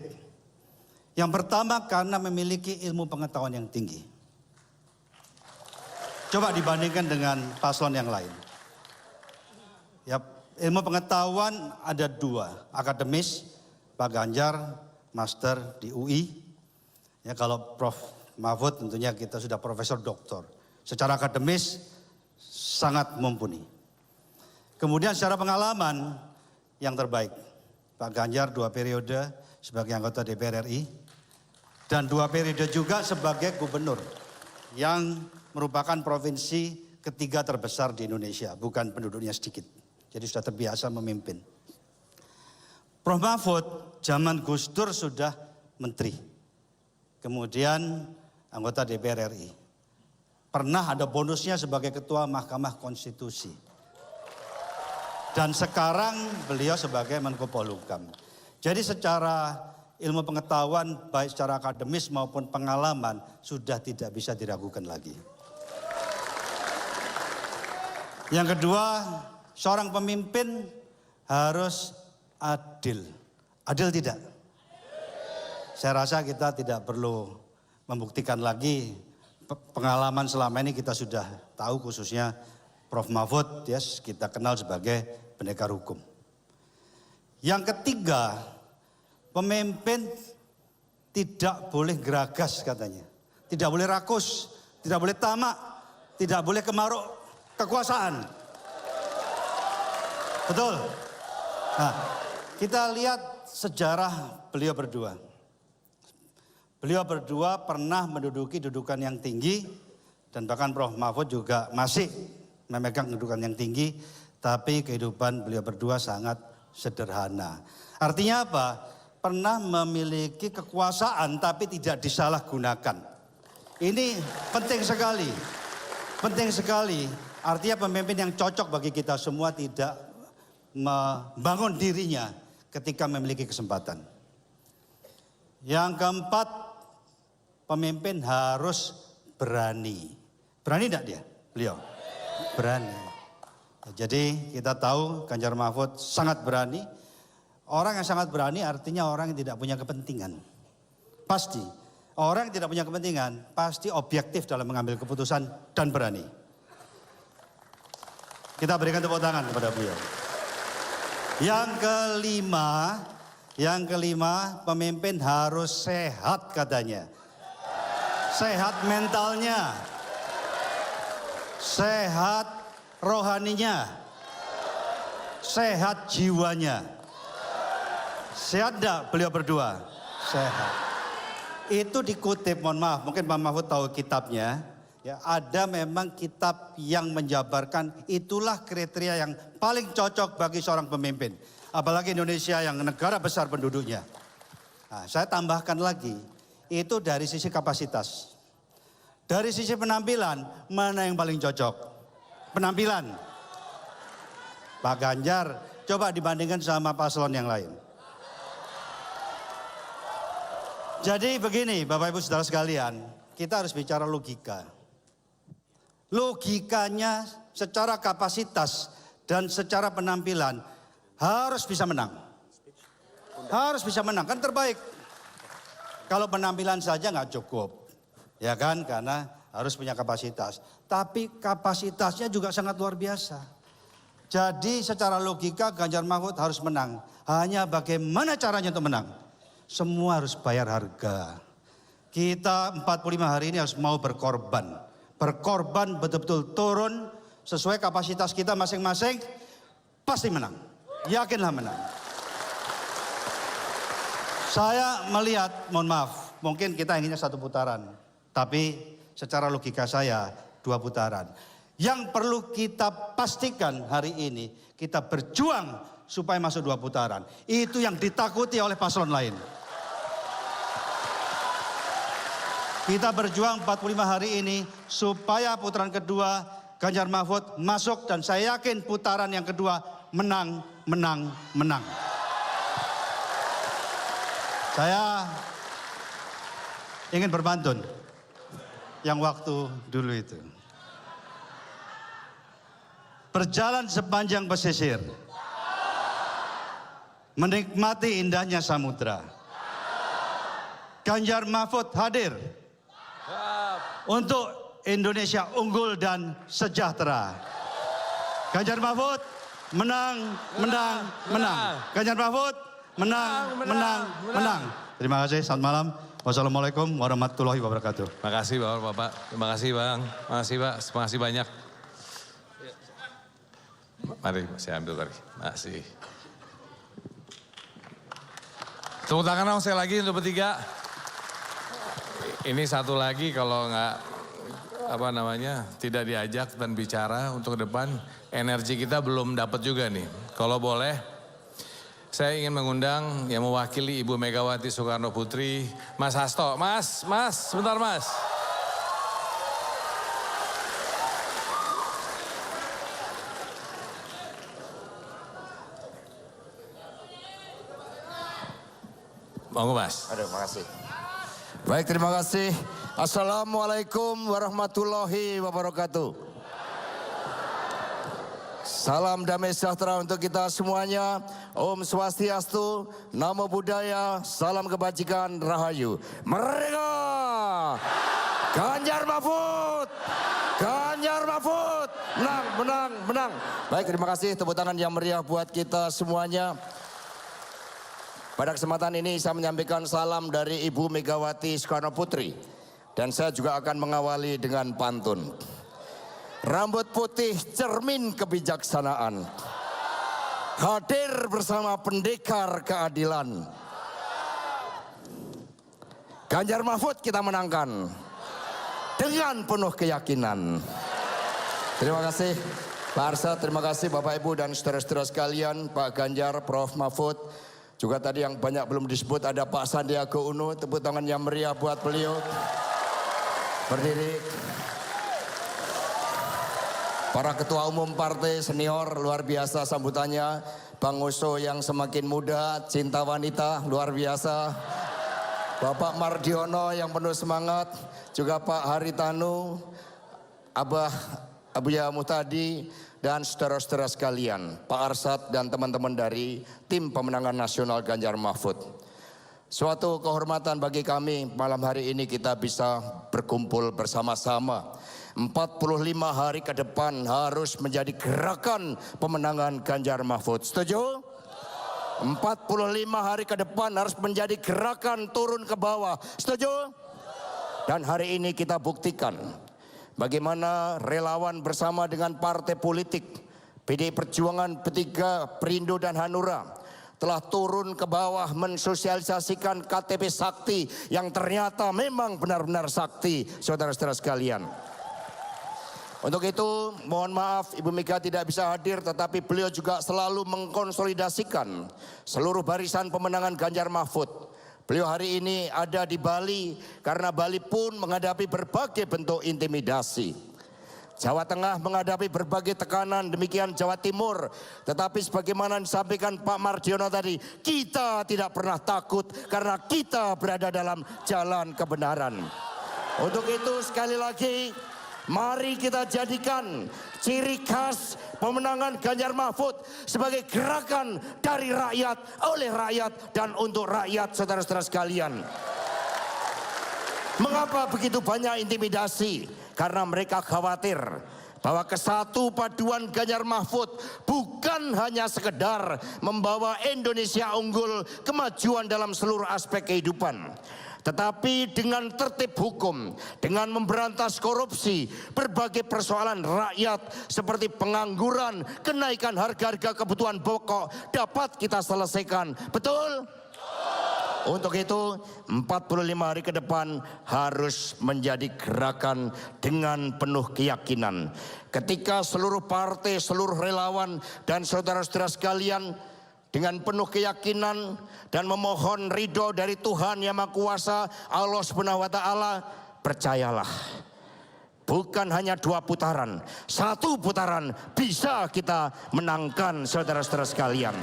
Yang pertama karena memiliki ilmu pengetahuan yang tinggi. Coba dibandingkan dengan paslon yang lain. Ya, ilmu pengetahuan ada 2, akademis, Pak Ganjar master di UI. Ya, kalau Prof Mahfud tentunya kita sudah profesor doktor. Secara akademis sangat mumpuni. Kemudian secara pengalaman yang terbaik. Pak Ganjar 2 periode sebagai anggota DPR RI dan 2 periode juga sebagai gubernur yang merupakan provinsi ketiga terbesar di Indonesia, bukan penduduknya sedikit. Jadi sudah terbiasa memimpin. Prof Mahfud zaman Gus Dur sudah menteri, kemudian anggota DPR RI. Pernah ada bonusnya sebagai ketua Mahkamah Konstitusi. Dan sekarang beliau sebagai Menko Polhukam. Jadi secara ilmu pengetahuan baik secara akademis maupun pengalaman sudah tidak bisa diragukan lagi. Yang kedua, seorang pemimpin harus adil. Adil tidak? Saya rasa kita tidak perlu membuktikan lagi, pengalaman selama ini kita sudah tahu, khususnya Prof Mahfud, yes, kita kenal sebagai pendekar hukum. Yang ketiga, pemimpin tidak boleh geragas katanya. Tidak boleh rakus, tidak boleh tamak, tidak boleh kemaruk kekuasaan. Betul? Nah, kita lihat sejarah beliau berdua. Beliau berdua pernah menduduki kedudukan yang tinggi dan bahkan Prof Mahfud juga masih memegang kedudukan yang tinggi, tapi kehidupan beliau berdua sangat sederhana. Artinya apa? Pernah memiliki kekuasaan tapi tidak disalahgunakan. Ini penting sekali. Penting sekali. Artinya pemimpin yang cocok bagi kita semua tidak membangun dirinya ketika memiliki kesempatan. Yang keempat, pemimpin harus berani. Berani tidak dia? Beliau? Berani. Jadi kita tahu Ganjar Mahfud sangat berani. Orang yang sangat berani artinya orang yang tidak punya kepentingan. Pasti. Orang yang tidak punya kepentingan pasti objektif dalam mengambil keputusan dan berani. Kita berikan tepuk tangan kepada beliau. Yang kelima, pemimpin harus sehat katanya. Sehat mentalnya. Sehat rohaninya. Sehat jiwanya. Sehat enggak beliau berdua? Sehat. Itu dikutip, mohon maaf, mungkin Pak Mahfud tahu kitabnya. Ya, ada memang kitab yang menjabarkan itulah kriteria yang paling cocok bagi seorang pemimpin. Apalagi Indonesia yang negara besar penduduknya. Nah, saya tambahkan lagi, itu dari sisi kapasitas. Dari sisi penampilan, mana yang paling cocok? Penampilan. Pak Ganjar, coba dibandingkan sama paslon yang lain. Jadi begini, Bapak Ibu Saudara sekalian, kita harus bicara logika. Logikanya secara kapasitas dan secara penampilan harus bisa menang. Harus bisa menang, kan terbaik. Kalau penampilan saja nggak cukup, ya kan, karena harus punya kapasitas. Tapi kapasitasnya juga sangat luar biasa. Jadi secara logika Ganjar Mahfud harus menang. Hanya bagaimana caranya untuk menang? Semua harus bayar harga. Kita 45 hari ini harus mau berkorban. Berkorban betul-betul turun sesuai kapasitas kita masing-masing. Pasti menang. Yakinlah menang. Saya melihat, mohon maaf, mungkin kita inginnya 1 putaran. Tapi secara logika saya 2 putaran. Yang perlu kita pastikan hari ini, kita berjuang supaya masuk 2 putaran. Itu yang ditakuti oleh paslon lain. Kita berjuang 45 hari ini supaya putaran kedua Ganjar Mahfud masuk dan saya yakin putaran yang kedua menang, menang, menang. Saya ingin berpantun yang waktu dulu itu. Berjalan sepanjang pesisir, menikmati indahnya samudra. Ganjar Mahfud hadir untuk Indonesia unggul dan sejahtera. Ganjar Mahfud menang, menang, menang. Ganjar Mahfud menang, menang, menang. Terima kasih, selamat malam. Wassalamualaikum warahmatullahi wabarakatuh. Terima kasih Bapak. Terima kasih Bang. Terima kasih Pak. Terima kasih banyak. Mari saya ambil lagi. Masih. Tepuk tangan dong saya lagi untuk bertiga. Ini satu lagi kalau nggak tidak diajak dan bicara untuk depan, energi kita belum dapat juga nih. Kalau boleh, saya ingin mengundang yang mewakili Ibu Megawati Soekarno Putri, Mas Hasto. Mas, sebentar Mas. Monggo Mas. Aduh, makasih. Baik, terima kasih. Assalamualaikum warahmatullahi wabarakatuh. Salam damai sejahtera untuk kita semuanya. Om Swastiastu, Namo Buddhaya, salam kebajikan, rahayu. Merdeka! Ganjar Mahfud! Ganjar Mahfud! Menang, menang, menang. Baik, terima kasih. Tepuk tangan yang meriah buat kita semuanya. Pada kesempatan ini saya menyampaikan salam dari Ibu Megawati Soekarno Putri. Dan saya juga akan mengawali dengan pantun. Rambut putih cermin kebijaksanaan. Hadir bersama pendekar keadilan. Ganjar Mahfud kita menangkan. Dengan penuh keyakinan. Terima kasih Pak Arsyad, terima kasih Bapak Ibu dan saudara-saudara sekalian, Pak Ganjar, Prof Mahfud. Juga tadi yang banyak belum disebut ada Pak Sandiaga Uno, tepuk tangan yang meriah buat beliau. Berdiri. Para ketua umum partai senior luar biasa sambutannya. Bang Oso yang semakin muda, cinta wanita luar biasa. Bapak Mardiono yang penuh semangat. Juga Pak Haritanu, Abah Abuya Muhtadi. Dan saudara-saudara sekalian, Pak Arsyad dan teman-teman dari tim pemenangan nasional Ganjar Mahfud. Suatu kehormatan bagi kami malam hari ini kita bisa berkumpul bersama-sama. 45 hari ke depan harus menjadi gerakan pemenangan Ganjar Mahfud. Setuju? 45 hari ke depan harus menjadi gerakan turun ke bawah. Setuju? Dan hari ini kita buktikan bagaimana relawan bersama dengan partai politik, PDI Perjuangan, P3, Perindo dan Hanura telah turun ke bawah mensosialisasikan KTP Sakti yang ternyata memang benar-benar sakti, saudara-saudara sekalian. Untuk itu, mohon maaf Ibu Mega tidak bisa hadir, tetapi beliau juga selalu mengkonsolidasikan seluruh barisan pemenangan Ganjar Mahfud. Beliau hari ini ada di Bali karena Bali pun menghadapi berbagai bentuk intimidasi. Jawa Tengah menghadapi berbagai tekanan, demikian Jawa Timur. Tetapi sebagaimana disampaikan Pak Mardiono tadi, kita tidak pernah takut karena kita berada dalam jalan kebenaran. Untuk itu sekali lagi, mari kita jadikan ciri khas pemenangan Ganjar Mahfud sebagai gerakan dari rakyat, oleh rakyat, dan untuk rakyat, saudara-saudara sekalian. Mengapa begitu banyak intimidasi? Karena mereka khawatir bahwa kesatu paduan Ganjar Mahfud bukan hanya sekedar membawa Indonesia unggul kemajuan dalam seluruh aspek kehidupan, tetapi dengan tertib hukum, dengan memberantas korupsi, berbagai persoalan rakyat seperti pengangguran, kenaikan harga-harga kebutuhan pokok dapat kita selesaikan. Betul? Untuk itu 45 hari ke depan harus menjadi gerakan dengan penuh keyakinan. Ketika seluruh partai, seluruh relawan dan saudara-saudara sekalian dengan penuh keyakinan dan memohon ridho dari Tuhan Yang Maha Kuasa, Allah Subhanahu wa Ta'ala, percayalah, bukan hanya 2 putaran, 1 putaran bisa kita menangkan, saudara-saudara sekalian.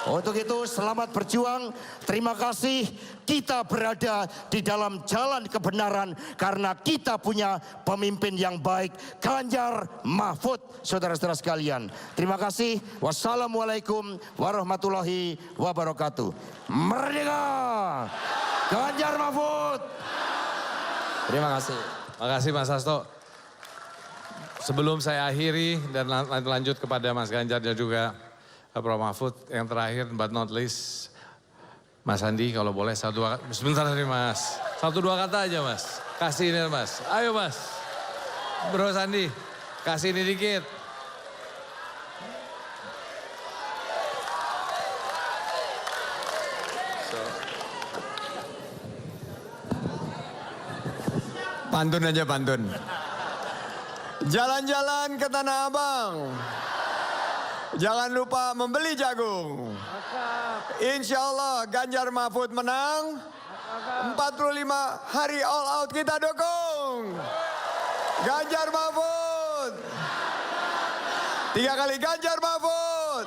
Untuk itu selamat berjuang, terima kasih, kita berada di dalam jalan kebenaran karena kita punya pemimpin yang baik, Ganjar Mahfud, saudara-saudara sekalian. Terima kasih, wassalamualaikum warahmatullahi wabarakatuh. Merdeka! Ganjar Mahfud! Terima kasih. Makasih Mas Hasto. Sebelum saya akhiri dan lanjut kepada Mas Ganjar dan juga Prof. Mahfud, yang terakhir but not least, Mas Andi kalau boleh sebentar nih Mas. 1-2 kata aja Mas. Kasih ini Mas. Ayo Mas. Bro Sandi, kasih ini dikit. Pantun aja pantun. Jalan-jalan ke Tanah Abang. Jangan lupa membeli jagung. Insya Allah Ganjar Mahfud menang. 45 hari all out kita dukung. Ganjar Mahfud. 3 kali Ganjar Mahfud.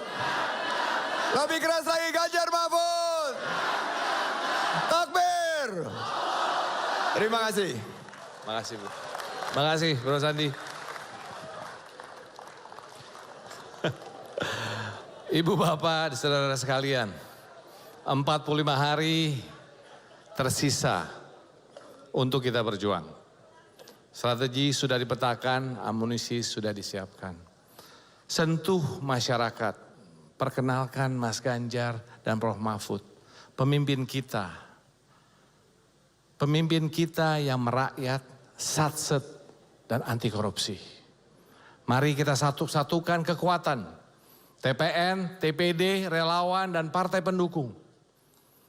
Lebih keras lagi Ganjar Mahfud. Takbir. Terima kasih. Makasih Bu. Makasih Bro Sandi. Ibu bapak saudara sekalian, 45 hari tersisa untuk kita berjuang. Strategi sudah dipetakan, amunisi sudah disiapkan. Sentuh masyarakat, perkenalkan Mas Ganjar dan Prof. Mahfud, pemimpin kita. Pemimpin kita yang merakyat, satset, dan anti korupsi. Mari kita satukan kekuatan. TPN, TPD, relawan, dan partai pendukung.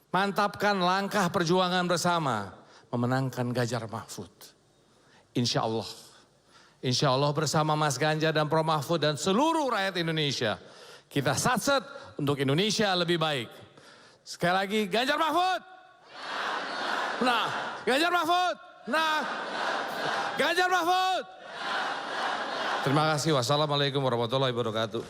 Mantapkan langkah perjuangan bersama memenangkan Ganjar Mahfud. Insya Allah bersama Mas Ganjar dan Prof. Mahfud dan seluruh rakyat Indonesia, kita satset untuk Indonesia lebih baik. Sekali lagi, Ganjar Mahfud. Nah, Ganjar Mahfud. Nah, Ganjar Mahfud. Terima kasih. Wassalamualaikum warahmatullahi wabarakatuh.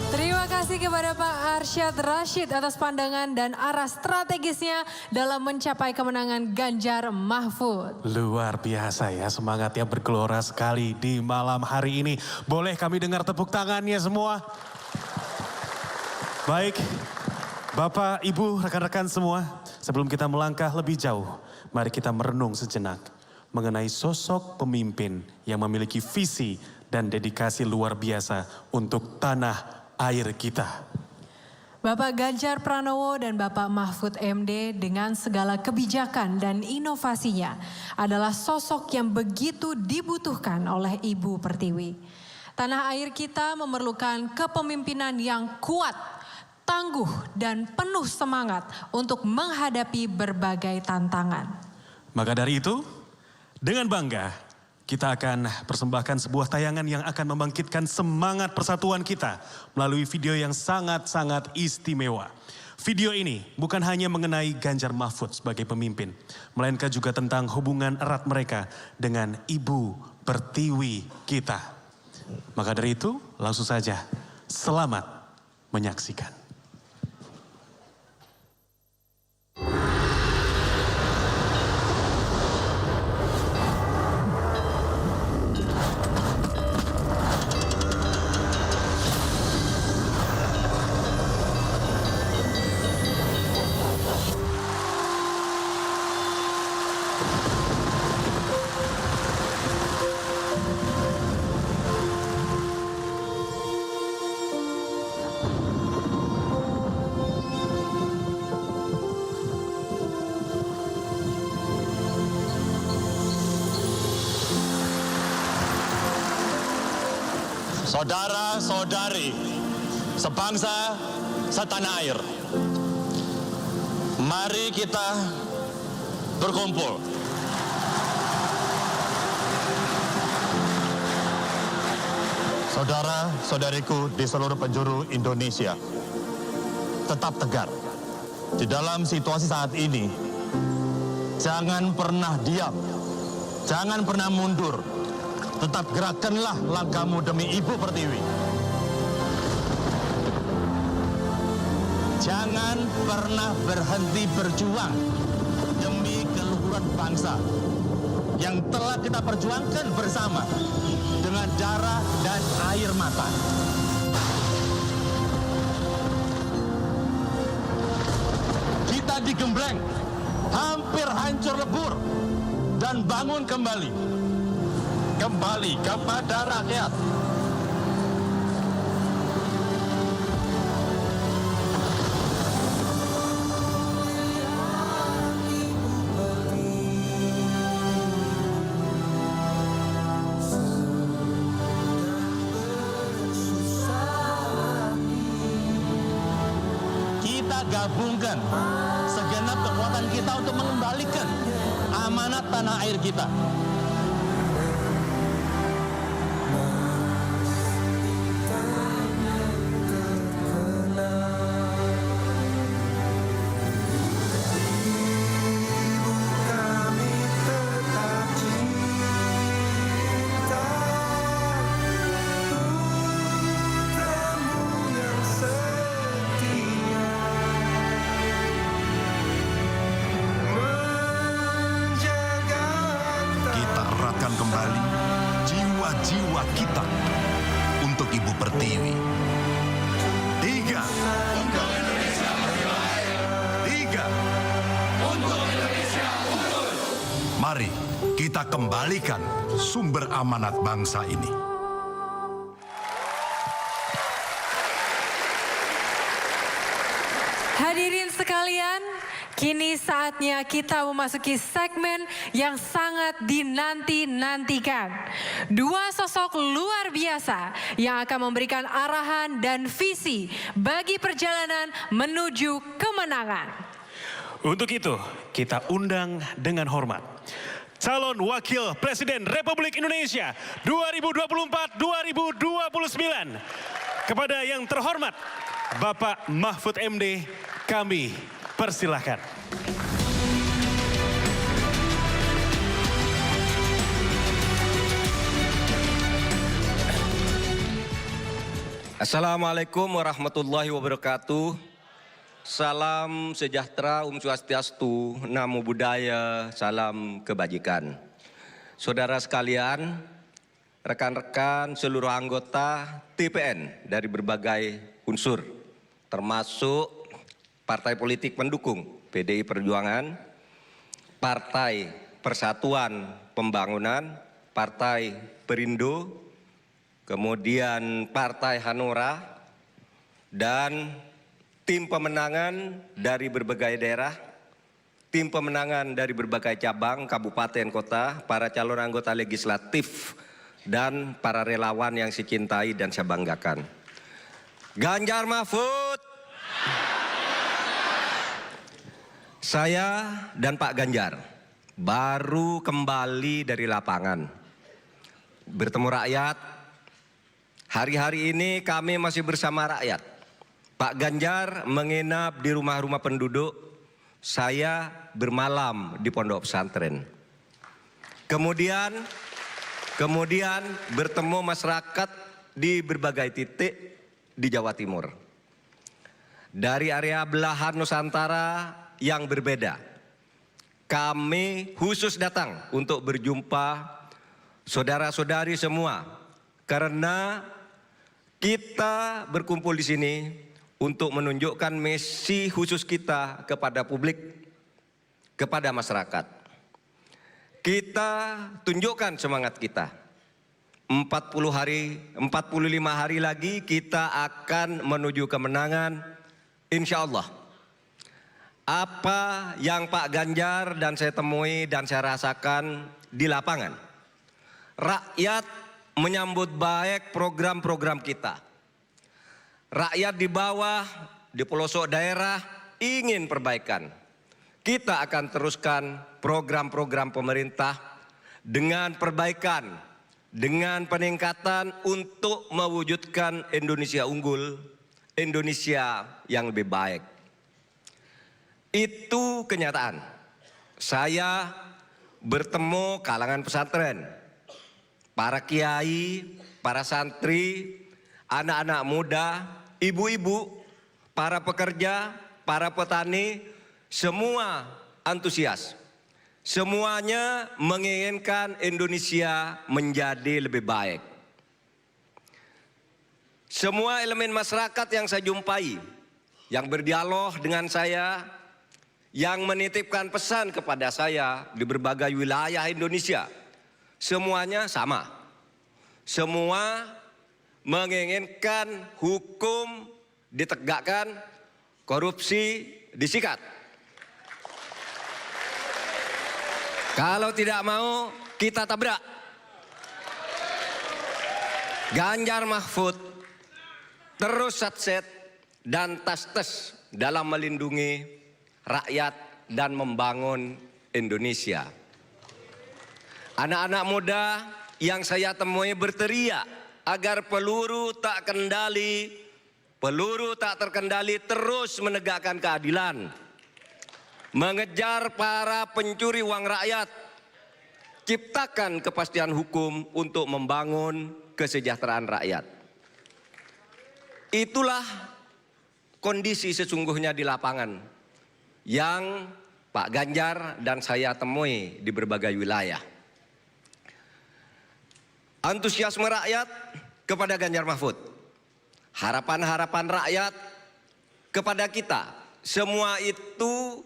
Terima kasih kepada Pak Arsyad Rashid atas pandangan dan arah strategisnya dalam mencapai kemenangan Ganjar Mahfud. Luar biasa ya, semangatnya bergelora sekali di malam hari ini. Boleh kami dengar tepuk tangannya semua? Baik, Bapak, Ibu, rekan-rekan semua, sebelum kita melangkah lebih jauh, mari kita merenung sejenak mengenai sosok pemimpin yang memiliki visi dan dedikasi luar biasa untuk tanah air kita. Bapak Ganjar Pranowo dan Bapak Mahfud MD dengan segala kebijakan dan inovasinya adalah sosok yang begitu dibutuhkan oleh Ibu Pertiwi. Tanah air kita memerlukan kepemimpinan yang kuat, tangguh, dan penuh semangat untuk menghadapi berbagai tantangan. Maka dari itu, dengan bangga, kita akan persembahkan sebuah tayangan yang akan membangkitkan semangat persatuan kita melalui video yang sangat-sangat istimewa. Video ini bukan hanya mengenai Ganjar Mahfud sebagai pemimpin, melainkan juga tentang hubungan erat mereka dengan Ibu Pertiwi kita. Maka dari itu, langsung saja, selamat menyaksikan. Saudara-saudari, sebangsa, setanah air. Mari kita berkumpul. Saudara-saudariku di seluruh penjuru Indonesia, tetap tegar. Di dalam situasi saat ini, jangan pernah diam, jangan pernah mundur. Tetap gerakkanlah langkahmu demi Ibu Pertiwi. Jangan pernah berhenti berjuang demi keluhuran bangsa yang telah kita perjuangkan bersama dengan darah dan air mata. Kita digembleng, hampir hancur lebur, dan bangun kembali. Kembali kepada rakyat. Kita gabungkan segenap kekuatan kita untuk mengembalikan amanat tanah air kita. Kembali jiwa-jiwa kita untuk Ibu Pertiwi. 3 untuk Indonesia Raya. 3 untuk Indonesia unggul. Mari kita kembalikan sumber amanat bangsa ini. Hadirin sekalian, kini saatnya kita memasuki segmen yang sangat dinanti-nantikan. Dua sosok luar biasa yang akan memberikan arahan dan visi bagi perjalanan menuju kemenangan. Untuk itu, kita undang dengan hormat calon Wakil Presiden Republik Indonesia 2024-2029. Kepada yang terhormat Bapak Mahfud MD, kami persilahkan. Assalamualaikum warahmatullahi wabarakatuh. Salam sejahtera, Swastiastu, Namo Buddhaya, salam kebajikan. Saudara sekalian, rekan-rekan seluruh anggota TPN dari berbagai unsur, termasuk partai politik pendukung PDI Perjuangan, Partai Persatuan Pembangunan, Partai Perindo, kemudian Partai Hanura, dan tim pemenangan dari berbagai daerah, tim pemenangan dari berbagai cabang, kabupaten, kota, para calon anggota legislatif, dan para relawan yang saya cintai dan saya banggakan. Ganjar Mahfud, saya dan Pak Ganjar baru kembali dari lapangan, bertemu rakyat. Hari-hari ini kami masih bersama rakyat. Pak Ganjar menginap di rumah-rumah penduduk, saya bermalam di pondok pesantren. Kemudian bertemu masyarakat di berbagai titik di Jawa Timur. Dari area belahan Nusantara yang berbeda, kami khusus datang untuk berjumpa saudara-saudari semua, karena kita berkumpul di sini untuk menunjukkan misi khusus kita kepada publik, kepada masyarakat. Kita tunjukkan semangat kita. 45 hari lagi kita akan menuju kemenangan, insya Allah. Apa yang Pak Ganjar dan saya temui dan saya rasakan di lapangan, rakyat menyambut baik program-program kita. Rakyat di bawah, di pelosok daerah ingin perbaikan. Kita akan teruskan program-program pemerintah dengan perbaikan, dengan peningkatan untuk mewujudkan Indonesia unggul, Indonesia yang lebih baik. Itu kenyataan. Saya bertemu kalangan pesantren, para kiai, para santri, anak-anak muda, ibu-ibu, para pekerja, para petani, semua antusias. Semuanya menginginkan Indonesia menjadi lebih baik. Semua elemen masyarakat yang saya jumpai, yang berdialog dengan saya, yang menitipkan pesan kepada saya di berbagai wilayah Indonesia, semuanya sama. Semua menginginkan hukum ditegakkan, korupsi disikat. Kalau tidak mau, kita tabrak. Ganjar Mahfud terus satset dan tas-tes dalam melindungi rakyat dan membangun Indonesia. Anak-anak muda yang saya temui berteriak agar peluru tak terkendali terus menegakkan keadilan, mengejar para pencuri uang rakyat, ciptakan kepastian hukum untuk membangun kesejahteraan rakyat. Itulah kondisi sesungguhnya di lapangan yang Pak Ganjar dan saya temui di berbagai wilayah. Antusiasme rakyat kepada Ganjar Mahfud, harapan-harapan rakyat kepada kita, semua itu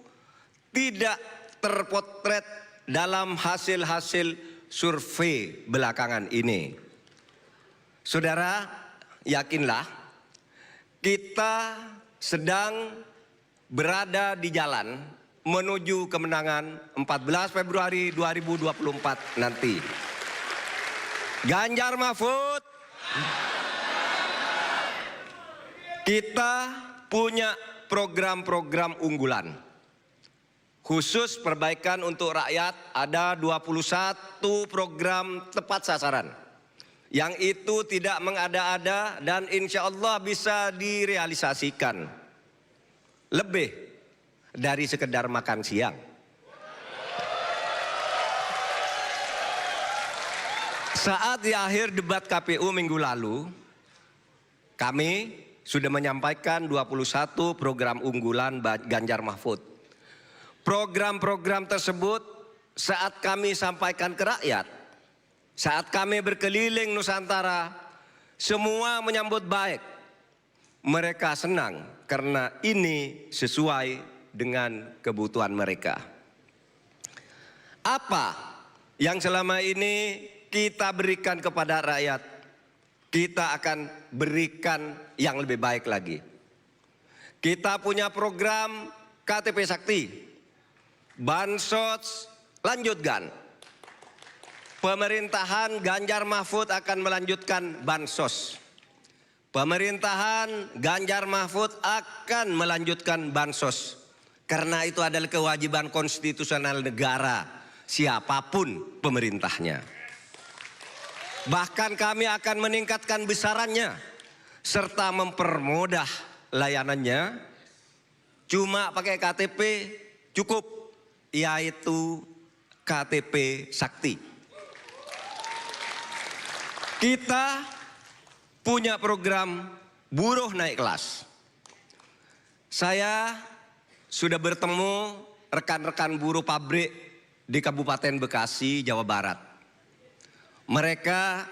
tidak terpotret dalam hasil-hasil survei belakangan ini. Saudara, yakinlah kita sedang berada di jalan menuju kemenangan 14 Februari 2024 nanti. Ganjar Mahfud, kita punya program-program unggulan. Khusus perbaikan untuk rakyat ada 21 program tepat sasaran. Yang itu tidak mengada-ada dan insya Allah bisa direalisasikan. Lebih dari sekedar makan siang. Saat di akhir debat KPU minggu lalu, kami sudah menyampaikan 21 program unggulan Ganjar Mahfud. Program-program tersebut saat kami sampaikan ke rakyat, saat kami berkeliling Nusantara, semua menyambut baik. Mereka senang karena ini sesuai dengan kebutuhan mereka. Apa yang selama ini kita berikan kepada rakyat, kita akan berikan yang lebih baik lagi. Kita punya program KTP Sakti, Bansos lanjutkan. Pemerintahan Ganjar Mahfud akan melanjutkan Bansos. Pemerintahan Ganjar Mahfud akan melanjutkan Bansos. Karena itu adalah kewajiban konstitusional negara, siapapun pemerintahnya. Bahkan kami akan meningkatkan besarannya, serta mempermudah layanannya. Cuma pakai KTP cukup, yaitu KTP Sakti. Kita punya program buruh naik kelas. Saya sudah bertemu rekan-rekan buruh pabrik di Kabupaten Bekasi, Jawa Barat. Mereka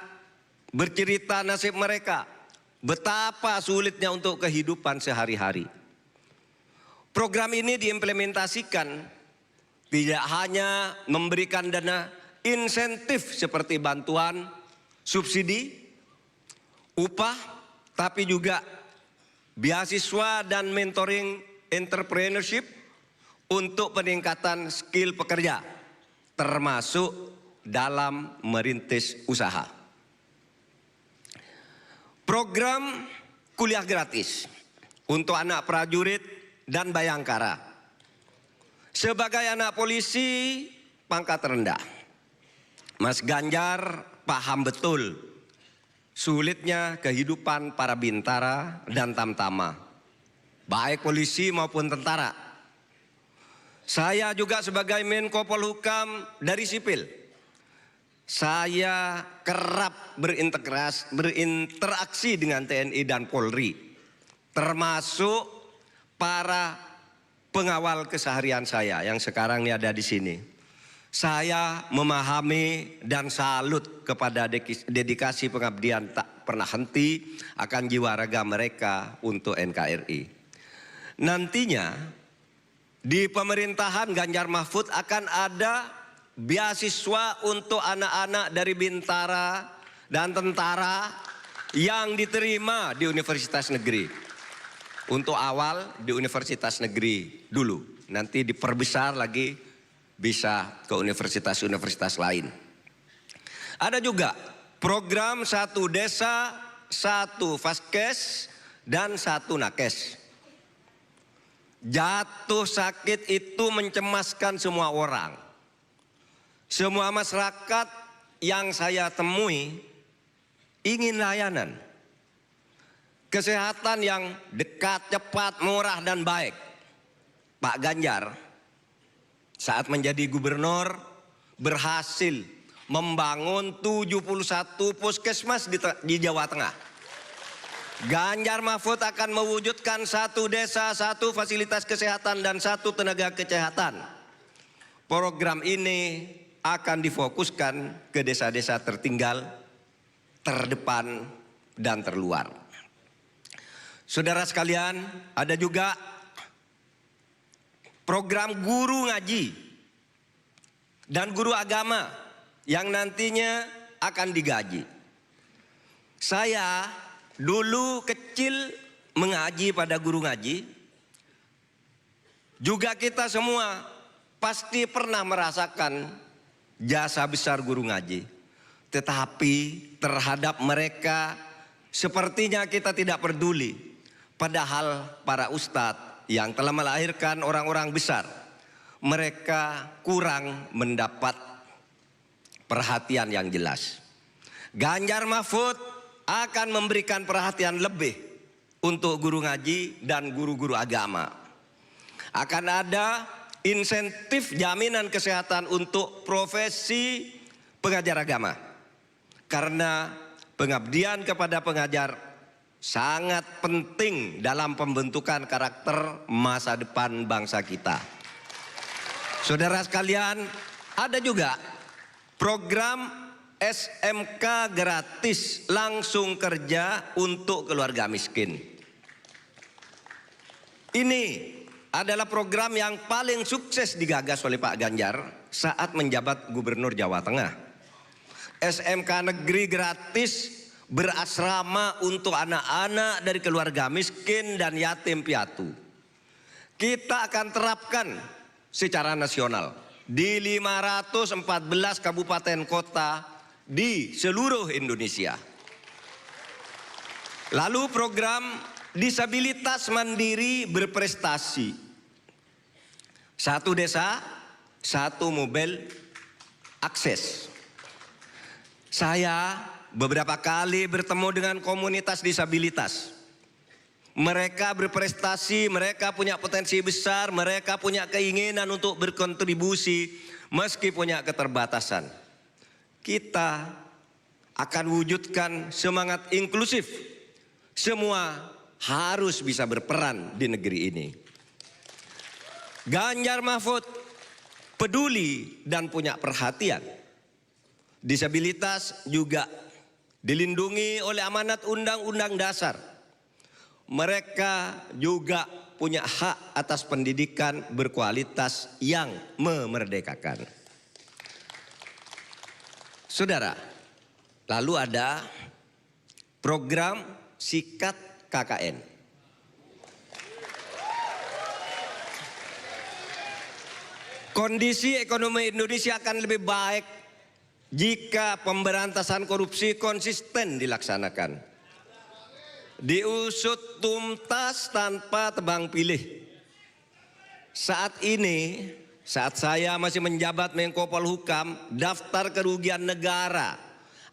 bercerita nasib mereka, betapa sulitnya untuk kehidupan sehari-hari. Program ini diimplementasikan tidak hanya memberikan dana insentif seperti bantuan, subsidi, upah, tapi juga beasiswa dan mentoring entrepreneurship untuk peningkatan skill pekerja, termasuk dalam merintis usaha. Program kuliah gratis untuk anak prajurit dan bayangkara. Sebagai anak polisi pangkat rendah, Mas Ganjar paham betul sulitnya kehidupan para bintara dan tamtama, baik polisi maupun tentara. Saya juga sebagai Menko Polhukam dari sipil, saya kerap berinteraksi dengan TNI dan Polri, termasuk para pengawal keseharian saya yang sekarang ini ada di sini. Saya memahami dan salut kepada dedikasi pengabdian tak pernah henti akan jiwa raga mereka untuk NKRI. Nantinya di pemerintahan Ganjar Mahfud akan ada beasiswa untuk anak-anak dari bintara dan tentara yang diterima di universitas negeri. Untuk awal di universitas negeri dulu, nanti diperbesar lagi bisa ke universitas-universitas lain. Ada juga program 1 desa, 1 vaskes, dan 1 nakes. Jatuh sakit itu mencemaskan semua orang. Semua masyarakat yang saya temui ingin layanan kesehatan yang dekat, cepat, murah, dan baik. Pak Ganjar saat menjadi gubernur berhasil membangun 71 puskesmas di Jawa Tengah. Ganjar Mahfud akan mewujudkan 1 desa, 1 fasilitas kesehatan, dan 1 tenaga kesehatan. Program ini akan difokuskan ke desa-desa tertinggal, terdepan, dan terluar. Saudara sekalian, ada juga program guru ngaji dan guru agama yang nantinya akan digaji. Saya dulu kecil mengaji pada guru ngaji. Juga kita semua pasti pernah merasakan jasa besar guru ngaji. Tetapi terhadap mereka sepertinya kita tidak peduli. Padahal para ustadz yang telah melahirkan orang-orang besar, mereka kurang mendapat perhatian yang jelas. Ganjar Mahfud akan memberikan perhatian lebih untuk guru ngaji dan guru-guru agama. Akan ada insentif jaminan kesehatan untuk profesi pengajar agama. Karena pengabdian kepada pengajar sangat penting dalam pembentukan karakter masa depan bangsa kita. Saudara sekalian, ada juga program SMK gratis langsung kerja untuk keluarga miskin. Ini adalah program yang paling sukses digagas oleh Pak Ganjar saat menjabat Gubernur Jawa Tengah. SMK negeri gratis berasrama untuk anak-anak dari keluarga miskin dan yatim piatu. Kita akan terapkan secara nasional di 514 kabupaten kota di seluruh Indonesia. Lalu program disabilitas mandiri berprestasi. 1 desa, 1 mobil akses. Saya beberapa kali bertemu dengan komunitas disabilitas. Mereka berprestasi, mereka punya potensi besar, mereka punya keinginan untuk berkontribusi meski punya keterbatasan. Kita akan wujudkan semangat inklusif. Semua harus bisa berperan di negeri ini. Ganjar Mahfud peduli dan punya perhatian. Disabilitas juga dilindungi oleh amanat Undang-Undang Dasar. Mereka juga punya hak atas pendidikan berkualitas yang memerdekakan. Saudara, lalu ada program Sikat KKN. Kondisi ekonomi Indonesia akan lebih baik jika pemberantasan korupsi konsisten dilaksanakan. Diusut tuntas tanpa tebang pilih. Saat ini, saat saya masih menjabat Menko Polhukam, daftar kerugian negara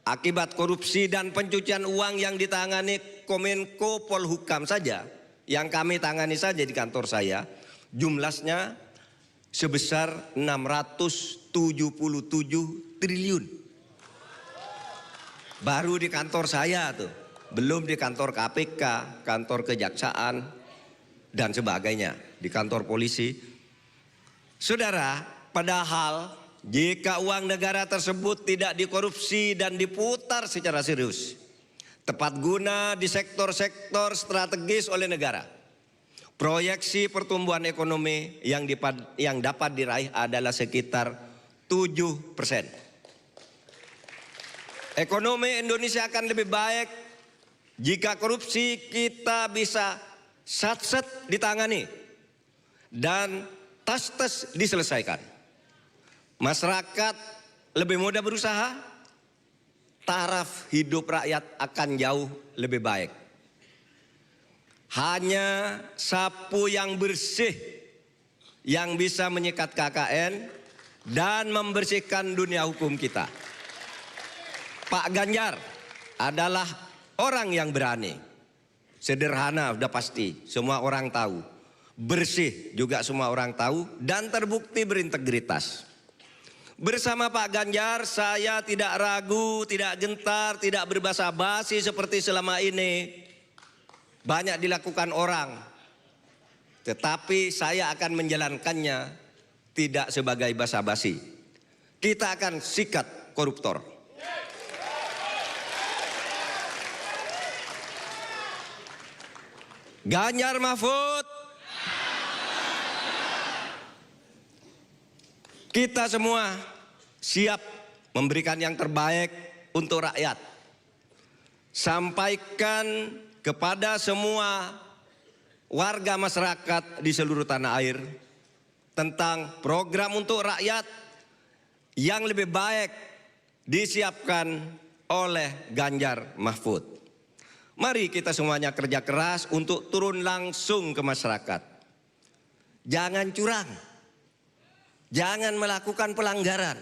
akibat korupsi dan pencucian uang yang ditangani Komenko Polhukam saja, yang kami tangani saja di kantor saya, jumlahnya sebesar 677 triliun. Baru di kantor saya tuh, belum di kantor KPK, kantor kejaksaan, dan sebagainya, di kantor polisi. Saudara, padahal jika uang negara tersebut tidak dikorupsi dan diputar secara serius, tepat guna di sektor-sektor strategis oleh negara, proyeksi pertumbuhan ekonomi yang dapat diraih adalah sekitar 7%. Ekonomi Indonesia akan lebih baik jika korupsi kita bisa sat-set ditangani dan tas-tas diselesaikan. Masyarakat lebih mudah berusaha, taraf hidup rakyat akan jauh lebih baik. Hanya sapu yang bersih yang bisa menyikat KKN dan membersihkan dunia hukum kita. Pak Ganjar adalah orang yang berani. Sederhana udah pasti, semua orang tahu. Bersih juga semua orang tahu dan terbukti berintegritas. Bersama Pak Ganjar saya tidak ragu, tidak gentar, tidak berbasa-basi seperti selama ini banyak dilakukan orang. Tetapi saya akan menjalankannya tidak sebagai basa-basi. Kita akan sikat koruptor. Ganjar Mahfud, kita semua siap memberikan yang terbaik untuk rakyat. Sampaikan kepada semua warga masyarakat di seluruh tanah air tentang program untuk rakyat yang lebih baik disiapkan oleh Ganjar Mahfud. Mari kita semuanya kerja keras untuk turun langsung ke masyarakat. Jangan curang. Jangan melakukan pelanggaran.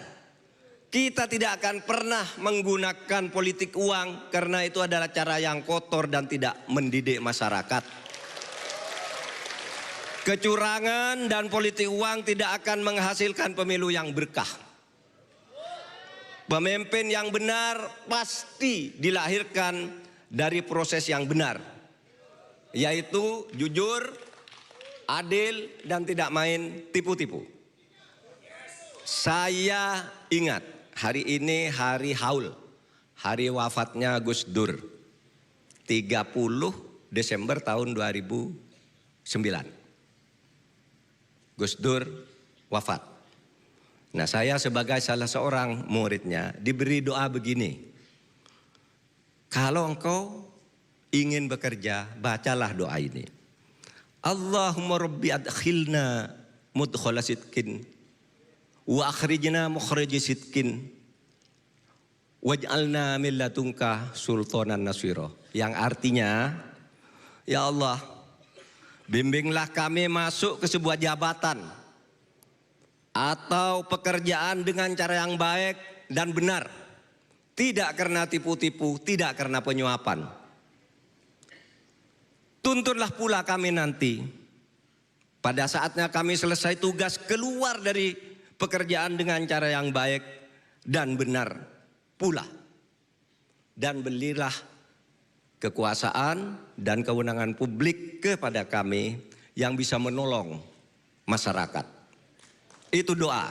Kita tidak akan pernah menggunakan politik uang karena itu adalah cara yang kotor dan tidak mendidik masyarakat. Kecurangan dan politik uang tidak akan menghasilkan pemilu yang berkah. Pemimpin yang benar pasti dilahirkan dari proses yang benar, yaitu jujur, adil, dan tidak main tipu-tipu. Saya ingat hari ini hari haul, hari wafatnya Gus Dur, 30 Desember tahun 2009. Gus Dur wafat. Nah, saya sebagai salah seorang muridnya diberi doa begini. Kalau engkau ingin bekerja, bacalah doa ini. Allahumma rabbi adkhilna mudkhala sidqin wa akhrijna mukhrija sidqin waj'alna min ladunka sultanan nasira. Yang artinya, ya Allah, bimbinglah kami masuk ke sebuah jabatan atau pekerjaan dengan cara yang baik dan benar. Tidak karena tipu-tipu, tidak karena penyuapan. Tuntunlah pula kami nanti, pada saatnya kami selesai tugas keluar dari pekerjaan dengan cara yang baik dan benar pula. Dan berilah kekuasaan dan kewenangan publik kepada kami yang bisa menolong masyarakat. Itu doa.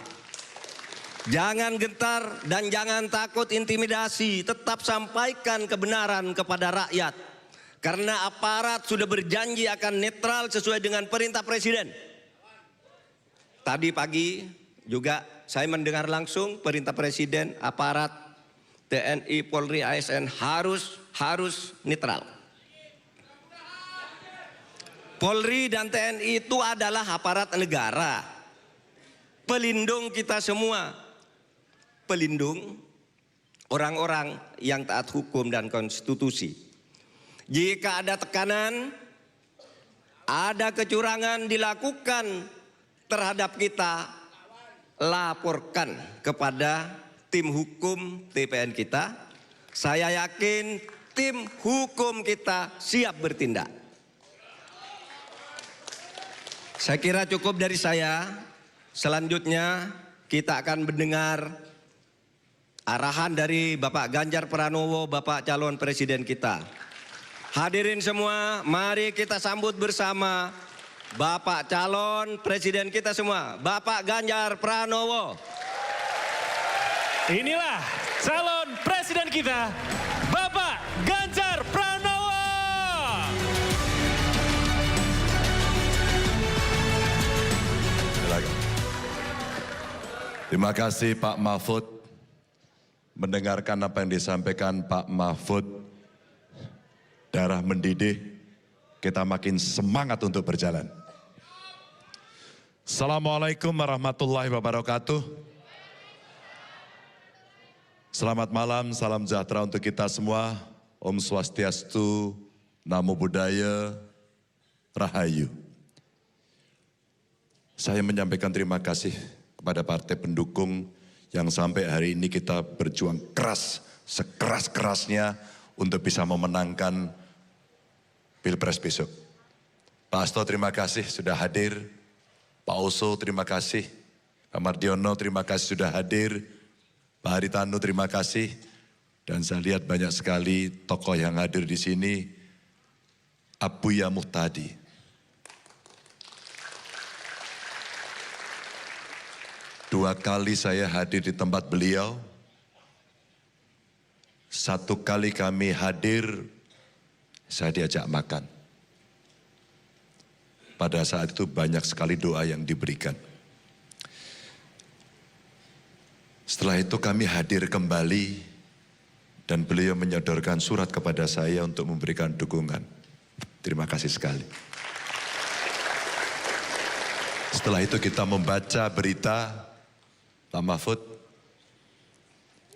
Jangan gentar dan jangan takut intimidasi, tetap sampaikan kebenaran kepada rakyat. Karena aparat sudah berjanji akan netral sesuai dengan perintah Presiden. Tadi pagi juga saya mendengar langsung perintah Presiden, aparat TNI, Polri, ASN harus netral. Polri dan TNI itu adalah aparat negara, pelindung kita semua, pelindung orang-orang yang taat hukum dan konstitusi. Jika ada tekanan, ada kecurangan dilakukan terhadap kita, laporkan kepada tim hukum TPN kita. Saya yakin tim hukum kita siap bertindak. Saya kira cukup dari saya. Selanjutnya kita akan mendengar arahan dari Bapak Ganjar Pranowo, Bapak calon presiden kita. Hadirin semua, mari kita sambut bersama Bapak calon presiden kita semua, Bapak Ganjar Pranowo. Inilah calon presiden kita, Bapak Ganjar Pranowo. Terima kasih Pak Mahfud. Mendengarkan apa yang disampaikan Pak Mahfud, darah mendidih, kita makin semangat untuk berjalan. Assalamualaikum warahmatullahi wabarakatuh. Selamat malam, salam sejahtera untuk kita semua. Om Swastiastu, Namo Buddhaya, Rahayu. Saya menyampaikan terima kasih kepada partai pendukung yang sampai hari ini kita berjuang keras, sekeras-kerasnya untuk bisa memenangkan Pilpres besok. Pak Hasto terima kasih sudah hadir. Pak Oso terima kasih. Pak Mardiono terima kasih sudah hadir. Pak Haritanu terima kasih. Dan saya lihat banyak sekali tokoh yang hadir di sini. Abuya Muhtadi. Dua kali saya hadir di tempat beliau. Satu kali kami hadir, saya diajak makan. Pada saat itu banyak sekali doa yang diberikan. Setelah itu kami hadir kembali dan beliau menyodorkan surat kepada saya untuk memberikan dukungan. Terima kasih sekali. Setelah itu kita membaca berita Pak Mahfud,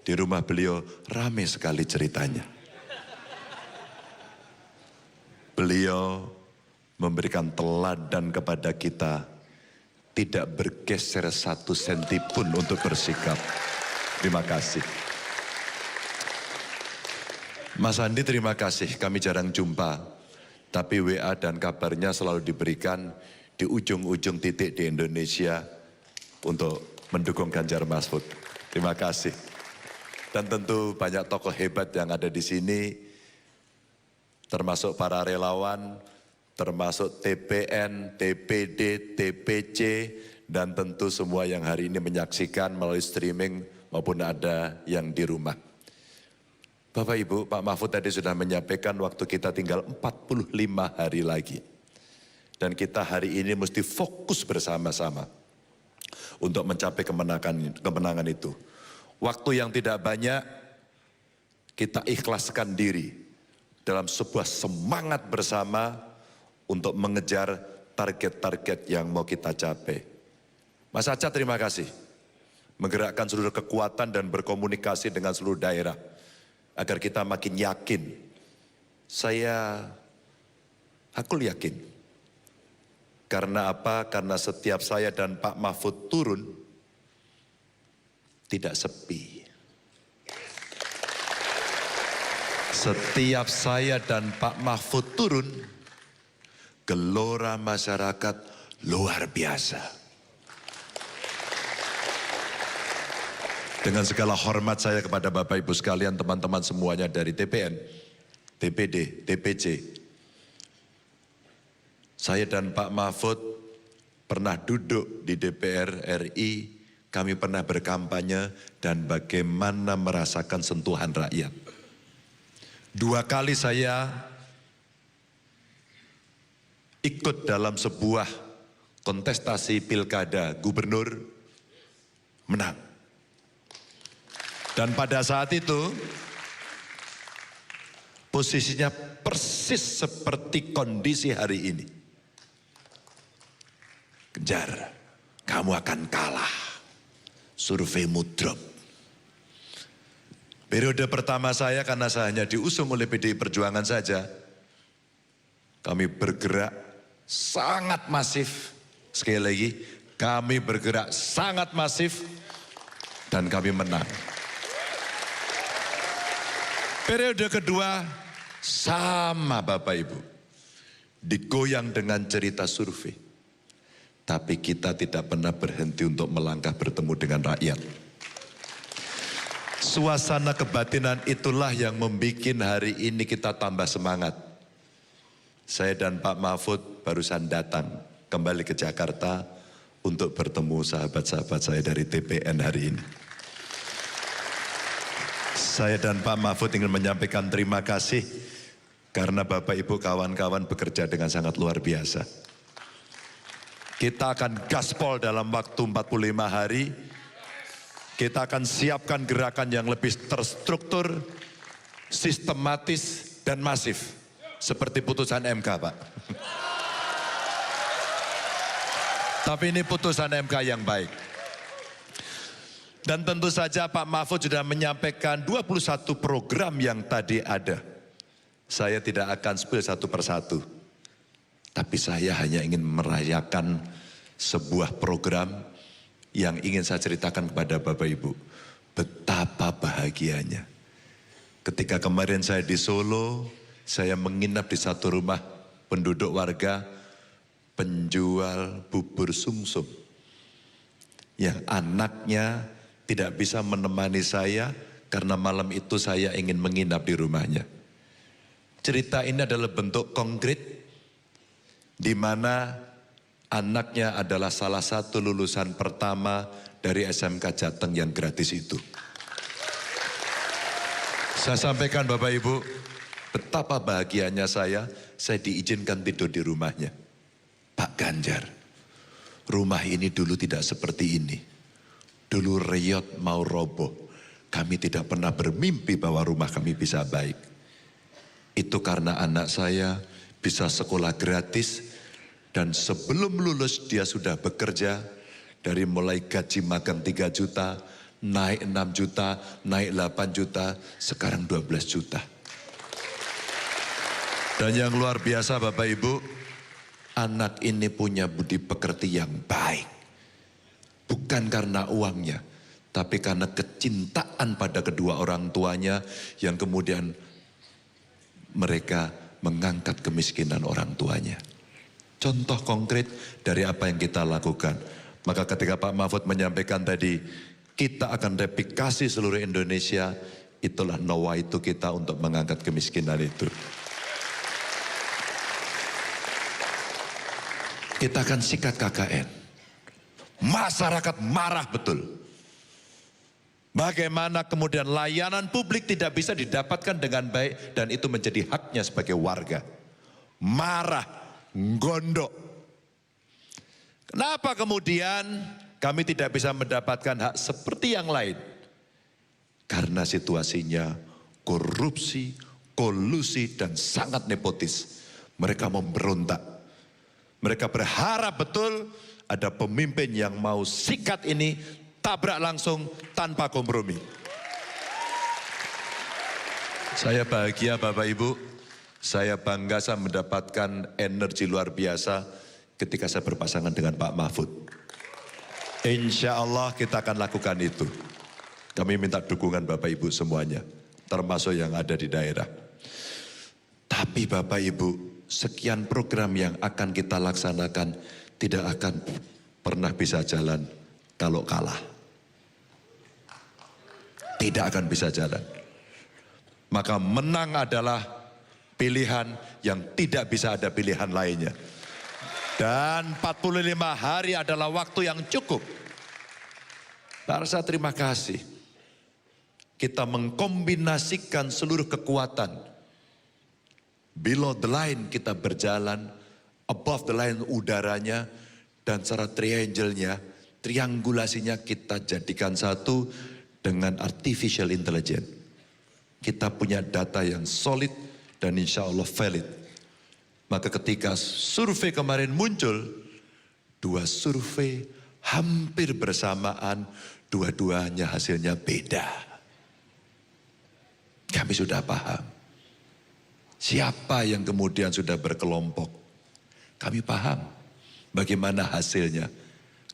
di rumah beliau ramai sekali ceritanya. Beliau memberikan teladan kepada kita, tidak bergeser 1 senti pun untuk bersikap. Terima kasih. Mas Andi terima kasih, kami jarang jumpa. Tapi WA dan kabarnya selalu diberikan di ujung-ujung titik di Indonesia untuk mendukung Ganjar Mahfud. Terima kasih. Dan tentu banyak tokoh hebat yang ada di sini, termasuk para relawan, termasuk TPN, TPD, TPC, dan tentu semua yang hari ini menyaksikan melalui streaming maupun ada yang di rumah. Bapak Ibu, Pak Mahfud tadi sudah menyampaikan waktu kita tinggal 45 hari lagi. Dan kita hari ini mesti fokus bersama-sama untuk mencapai kemenangan itu. Waktu yang tidak banyak, kita ikhlaskan diri dalam sebuah semangat bersama untuk mengejar target-target yang mau kita capai. Mas Aca terima kasih, menggerakkan seluruh kekuatan dan berkomunikasi dengan seluruh daerah, agar kita makin yakin. Aku yakin. Karena apa? Karena setiap saya dan Pak Mahfud turun, tidak sepi. Setiap saya dan Pak Mahfud turun, gelora masyarakat luar biasa. Dengan segala hormat saya kepada Bapak Ibu sekalian, teman-teman semuanya dari TPN, TPD, TPC. Saya dan Pak Mahfud pernah duduk di DPR RI, kami pernah berkampanye dan bagaimana merasakan sentuhan rakyat. 2 kali saya ikut dalam sebuah kontestasi pilkada gubernur, menang. Dan pada saat itu posisinya persis seperti kondisi hari ini. Ganjar, kamu akan kalah. Surveimu drop. Periode pertama saya, karena saya hanya diusung oleh PDI Perjuangan saja, kami bergerak sangat masif. Sekali lagi, kami bergerak sangat masif dan kami menang. Periode kedua sama Bapak Ibu, digoyang dengan cerita survei. Tapi kita tidak pernah berhenti untuk melangkah bertemu dengan rakyat. Suasana kebatinan itulah yang membuat hari ini kita tambah semangat. Saya dan Pak Mahfud barusan datang kembali ke Jakarta untuk bertemu sahabat-sahabat saya dari TPN hari ini. Saya dan Pak Mahfud ingin menyampaikan terima kasih karena Bapak Ibu kawan-kawan bekerja dengan sangat luar biasa. Kita akan gaspol dalam waktu 45 hari. Kita akan siapkan gerakan yang lebih terstruktur, sistematis, dan masif. Seperti putusan MK, Pak. Tapi ini putusan MK yang baik. Dan tentu saja Pak Mahfud sudah menyampaikan 21 program yang tadi ada. Saya tidak akan spill satu persatu. Tapi saya hanya ingin merayakan sebuah program yang ingin saya ceritakan kepada Bapak Ibu. Betapa bahagianya. Ketika kemarin saya di Solo, saya menginap di satu rumah penduduk warga penjual bubur sumsum. Yang anaknya tidak bisa menemani saya karena malam itu saya ingin menginap di rumahnya. Cerita ini adalah bentuk konkret di mana anaknya adalah salah satu lulusan pertama dari SMK Jateng yang gratis itu. Saya sampaikan Bapak Ibu, betapa bahagianya saya diizinkan tidur di rumahnya. Pak Ganjar, rumah ini dulu tidak seperti ini. Dulu reyot mau roboh. Kami tidak pernah bermimpi bahwa rumah kami bisa baik. Itu karena anak saya bisa sekolah gratis. Dan sebelum lulus dia sudah bekerja, dari mulai gaji magang 3 juta, naik 6 juta, naik 8 juta, sekarang 12 juta. Dan yang luar biasa Bapak Ibu, anak ini punya budi pekerti yang baik. Bukan karena uangnya, tapi karena kecintaan pada kedua orang tuanya yang kemudian mereka mengangkat kemiskinan orang tuanya. Contoh konkret dari apa yang kita lakukan. Maka ketika Pak Mahfud menyampaikan tadi, kita akan replikasi seluruh Indonesia, itulah nawaitu kita untuk mengangkat kemiskinan itu. Kita akan sikat KKN. Masyarakat marah betul. Bagaimana kemudian layanan publik tidak bisa didapatkan dengan baik dan itu menjadi haknya sebagai warga. Marah. Gondok. Kenapa kemudian kami tidak bisa mendapatkan hak seperti yang lain? Karena situasinya korupsi, kolusi, dan sangat nepotis. Mereka memberontak. Mereka berharap betul ada pemimpin yang mau sikat ini, tabrak langsung tanpa kompromi. Saya bahagia Bapak Ibu, saya bangga saya mendapatkan energi luar biasa ketika saya berpasangan dengan Pak Mahfud. Insya Allah kita akan lakukan itu. Kami minta dukungan Bapak Ibu semuanya, termasuk yang ada di daerah. Tapi Bapak Ibu, sekian program yang akan kita laksanakan tidak akan pernah bisa jalan kalau kalah. Tidak akan bisa jalan. Maka menang adalah pilihan yang tidak bisa ada pilihan lainnya. Dan 45 hari adalah waktu yang cukup. Saya terima kasih. Kita mengkombinasikan seluruh kekuatan. Below the line kita berjalan, above the line udaranya, dan secara triangle-nya, triangulasinya kita jadikan satu dengan artificial intelligence. Kita punya data yang solid dan insya Allah valid. Maka ketika survei kemarin muncul, 2 survei hampir bersamaan, dua-duanya hasilnya beda. Kami sudah paham. Siapa yang kemudian sudah berkelompok? Kami paham bagaimana hasilnya.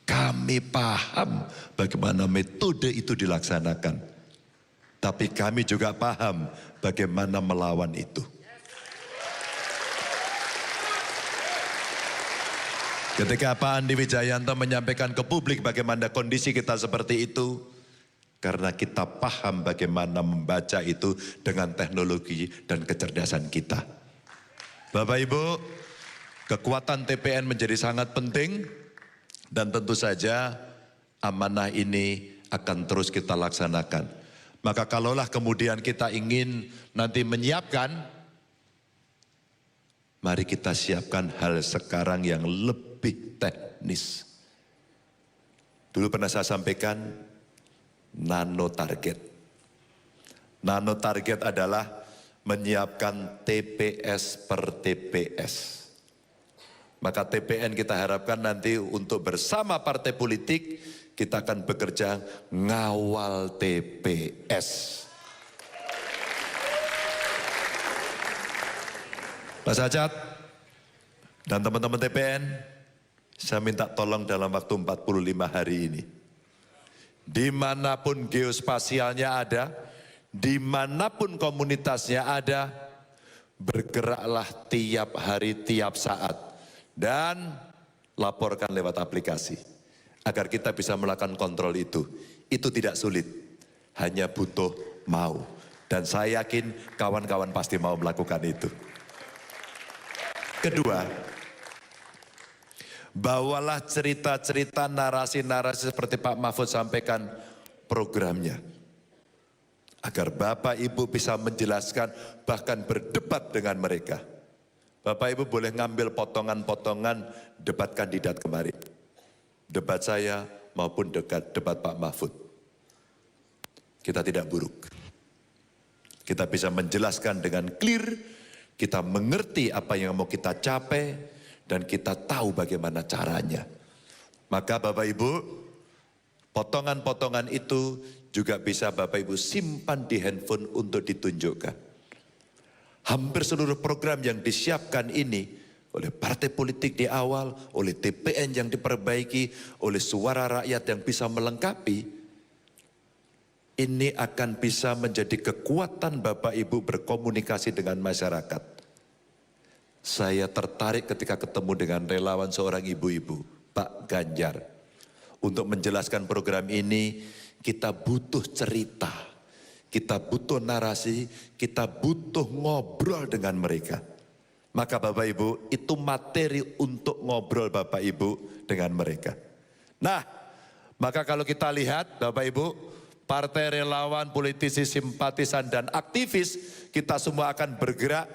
Kami paham bagaimana metode itu dilaksanakan. Tapi kami juga paham bagaimana melawan itu. Ketika Pak Andi Wijayanto menyampaikan ke publik bagaimana kondisi kita seperti itu, karena kita paham bagaimana membaca itu dengan teknologi dan kecerdasan kita. Bapak Ibu, kekuatan TPN menjadi sangat penting dan tentu saja amanah ini akan terus kita laksanakan. Maka kalaulah kemudian kita ingin nanti menyiapkan, mari kita siapkan hal sekarang yang lebih teknis. Dulu pernah saya sampaikan, nano target. Nano target adalah menyiapkan TPS per TPS. Maka TPN kita harapkan nanti untuk bersama partai politik, kita akan bekerja ngawal TPS. Mas Ajat dan teman-teman TPN, saya minta tolong dalam waktu 45 hari ini. Dimanapun geospasialnya ada, dimanapun komunitasnya ada, bergeraklah tiap hari, tiap saat. Dan laporkan lewat aplikasi. Agar kita bisa melakukan kontrol itu. Itu tidak sulit, hanya butuh mau. Dan saya yakin kawan-kawan pasti mau melakukan itu. Kedua, bawalah cerita-cerita, narasi-narasi seperti Pak Mahfud sampaikan programnya. Agar Bapak Ibu bisa menjelaskan, bahkan berdebat dengan mereka. Bapak Ibu boleh ngambil potongan-potongan debat kandidat kemarin. Debat saya maupun debat Pak Mahfud. Kita tidak buruk. Kita bisa menjelaskan dengan clear, kita mengerti apa yang mau kita capai, dan kita tahu bagaimana caranya. Maka Bapak Ibu, potongan-potongan itu juga bisa Bapak Ibu simpan di handphone untuk ditunjukkan. Hampir seluruh program yang disiapkan ini, oleh partai politik di awal, oleh TPN yang diperbaiki, oleh suara rakyat yang bisa melengkapi, ini akan bisa menjadi kekuatan Bapak Ibu berkomunikasi dengan masyarakat. Saya tertarik ketika ketemu dengan relawan seorang ibu-ibu, Pak Ganjar. Untuk menjelaskan program ini, kita butuh cerita, kita butuh narasi, kita butuh ngobrol dengan mereka. Maka Bapak Ibu, itu materi untuk ngobrol Bapak Ibu dengan mereka. Nah, maka kalau kita lihat Bapak Ibu, partai relawan, politisi, simpatisan, dan aktivis, kita semua akan bergerak,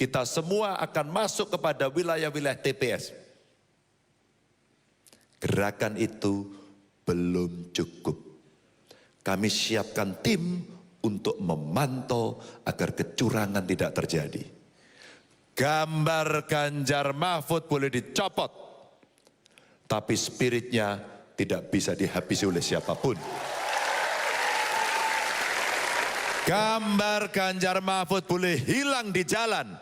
kita semua akan masuk kepada wilayah-wilayah TPS. Gerakan itu belum cukup. Kami siapkan tim untuk memantau agar kecurangan tidak terjadi. Gambar Ganjar Mahfud boleh dicopot, tapi spiritnya tidak bisa dihabisi oleh siapapun. Gambar Ganjar Mahfud boleh hilang di jalan,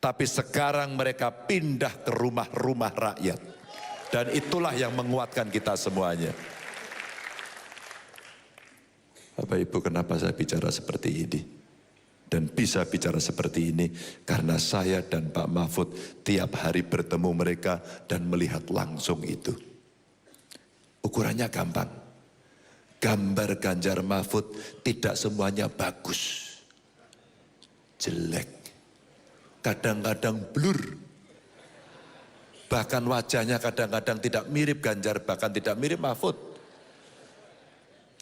tapi sekarang mereka pindah ke rumah-rumah rakyat. Dan itulah yang menguatkan kita semuanya. Bapak Ibu, kenapa saya bicara seperti ini? Dan bisa bicara seperti ini karena saya dan Pak Mahfud tiap hari bertemu mereka dan melihat langsung itu. Ukurannya gampang. Gambar Ganjar Mahfud tidak semuanya bagus. Jelek. Kadang-kadang blur. Bahkan wajahnya kadang-kadang tidak mirip Ganjar, bahkan tidak mirip Mahfud.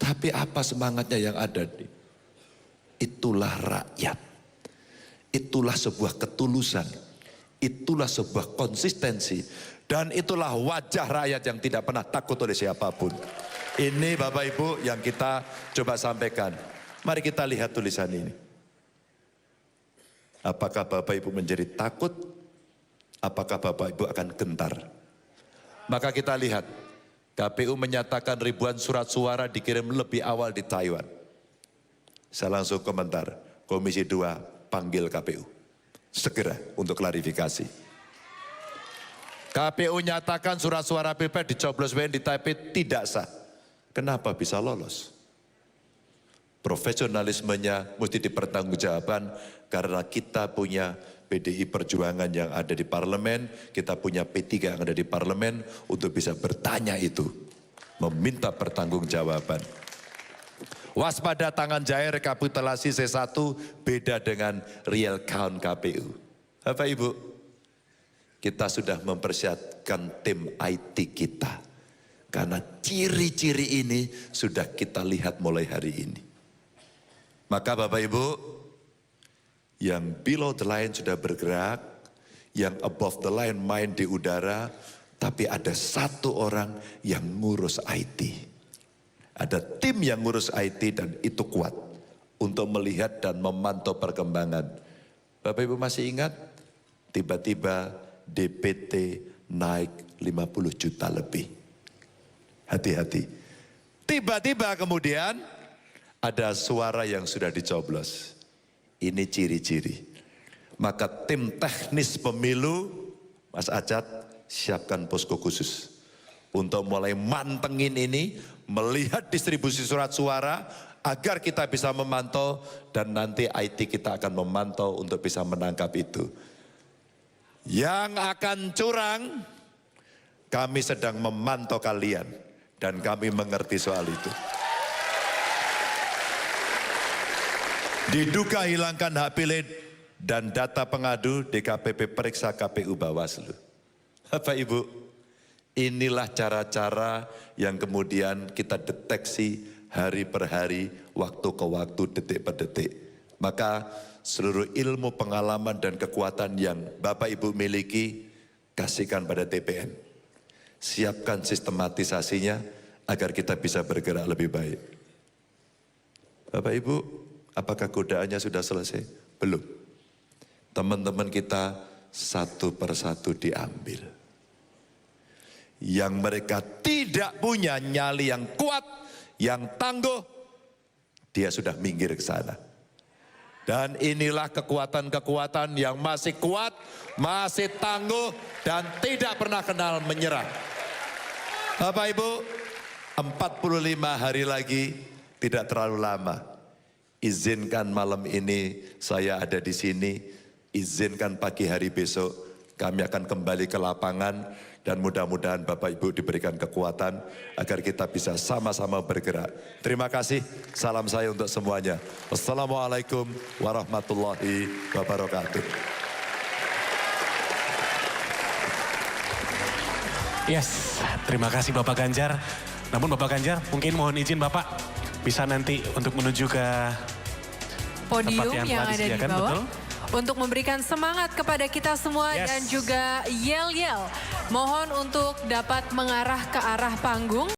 Tapi apa semangatnya yang ada? Itulah rakyat. Itulah sebuah ketulusan. Itulah sebuah konsistensi. Dan itulah wajah rakyat yang tidak pernah takut oleh siapapun. Ini Bapak Ibu yang kita coba sampaikan. Mari kita lihat tulisan ini. Apakah Bapak Ibu menjadi takut? Apakah Bapak Ibu akan gentar? Maka kita lihat, KPU menyatakan ribuan surat suara dikirim lebih awal di Taiwan. Saya langsung komentar, Komisi 2 panggil KPU. Segera untuk klarifikasi. KPU nyatakan surat suara Pilpres dicoblos WN di Taipei tidak sah. Kenapa bisa lolos? Profesionalismenya mesti dipertanggungjawabkan karena kita punya PDI Perjuangan yang ada di parlemen, kita punya P3 yang ada di parlemen untuk bisa bertanya itu, meminta pertanggungjawaban. Waspada tangan jahit rekapitulasi C1 beda dengan real count KPU. Bapak Ibu, kita sudah mempersiapkan tim IT kita. Karena ciri-ciri ini sudah kita lihat mulai hari ini. Maka Bapak Ibu, yang below the line sudah bergerak, yang above the line main di udara, tapi ada satu orang yang ngurus IT. Ada tim yang ngurus IT dan itu kuat untuk melihat dan memantau perkembangan. Bapak Ibu masih ingat? Tiba-tiba DPT naik 50 juta lebih. Hati-hati. Tiba-tiba kemudian ada suara yang sudah dicoblos. Ini ciri-ciri. Maka tim teknis pemilu, Mas Ajat, siapkan posko khusus. Untuk mulai mantengin ini, melihat distribusi surat suara, agar kita bisa memantau, dan nanti IT kita akan memantau untuk bisa menangkap itu. Yang akan curang, kami sedang memantau kalian, dan kami mengerti soal itu. Diduga hilangkan hak pilih dan data pengadu, DKPP periksa KPU Bawaslu. Bapak Ibu, inilah cara-cara yang kemudian kita deteksi hari per hari, waktu ke waktu, detik per detik. Maka seluruh ilmu, pengalaman dan kekuatan yang Bapak Ibu miliki, kasihkan pada TPN. Siapkan sistematisasinya agar kita bisa bergerak lebih baik. Bapak Ibu, apakah godaannya sudah selesai? Belum. Teman-teman kita satu persatu diambil. Yang mereka tidak punya nyali yang kuat, yang tangguh, dia sudah minggir ke sana. Dan inilah kekuatan-kekuatan yang masih kuat, masih tangguh, dan tidak pernah kenal menyerah. Bapak Ibu, 45 hari lagi tidak terlalu lama. Izinkan malam ini saya ada di sini, izinkan pagi hari besok kami akan kembali ke lapangan dan mudah-mudahan Bapak Ibu diberikan kekuatan agar kita bisa sama-sama bergerak. Terima kasih, salam saya untuk semuanya. Wassalamualaikum warahmatullahi wabarakatuh. Yes, terima kasih Bapak Ganjar. Namun Bapak Ganjar mungkin mohon izin Bapak bisa nanti untuk menuju ke podium yang ada di bawah. Betul? Untuk memberikan semangat kepada kita semua dan juga yel-yel. Mohon untuk dapat mengarah ke arah panggung.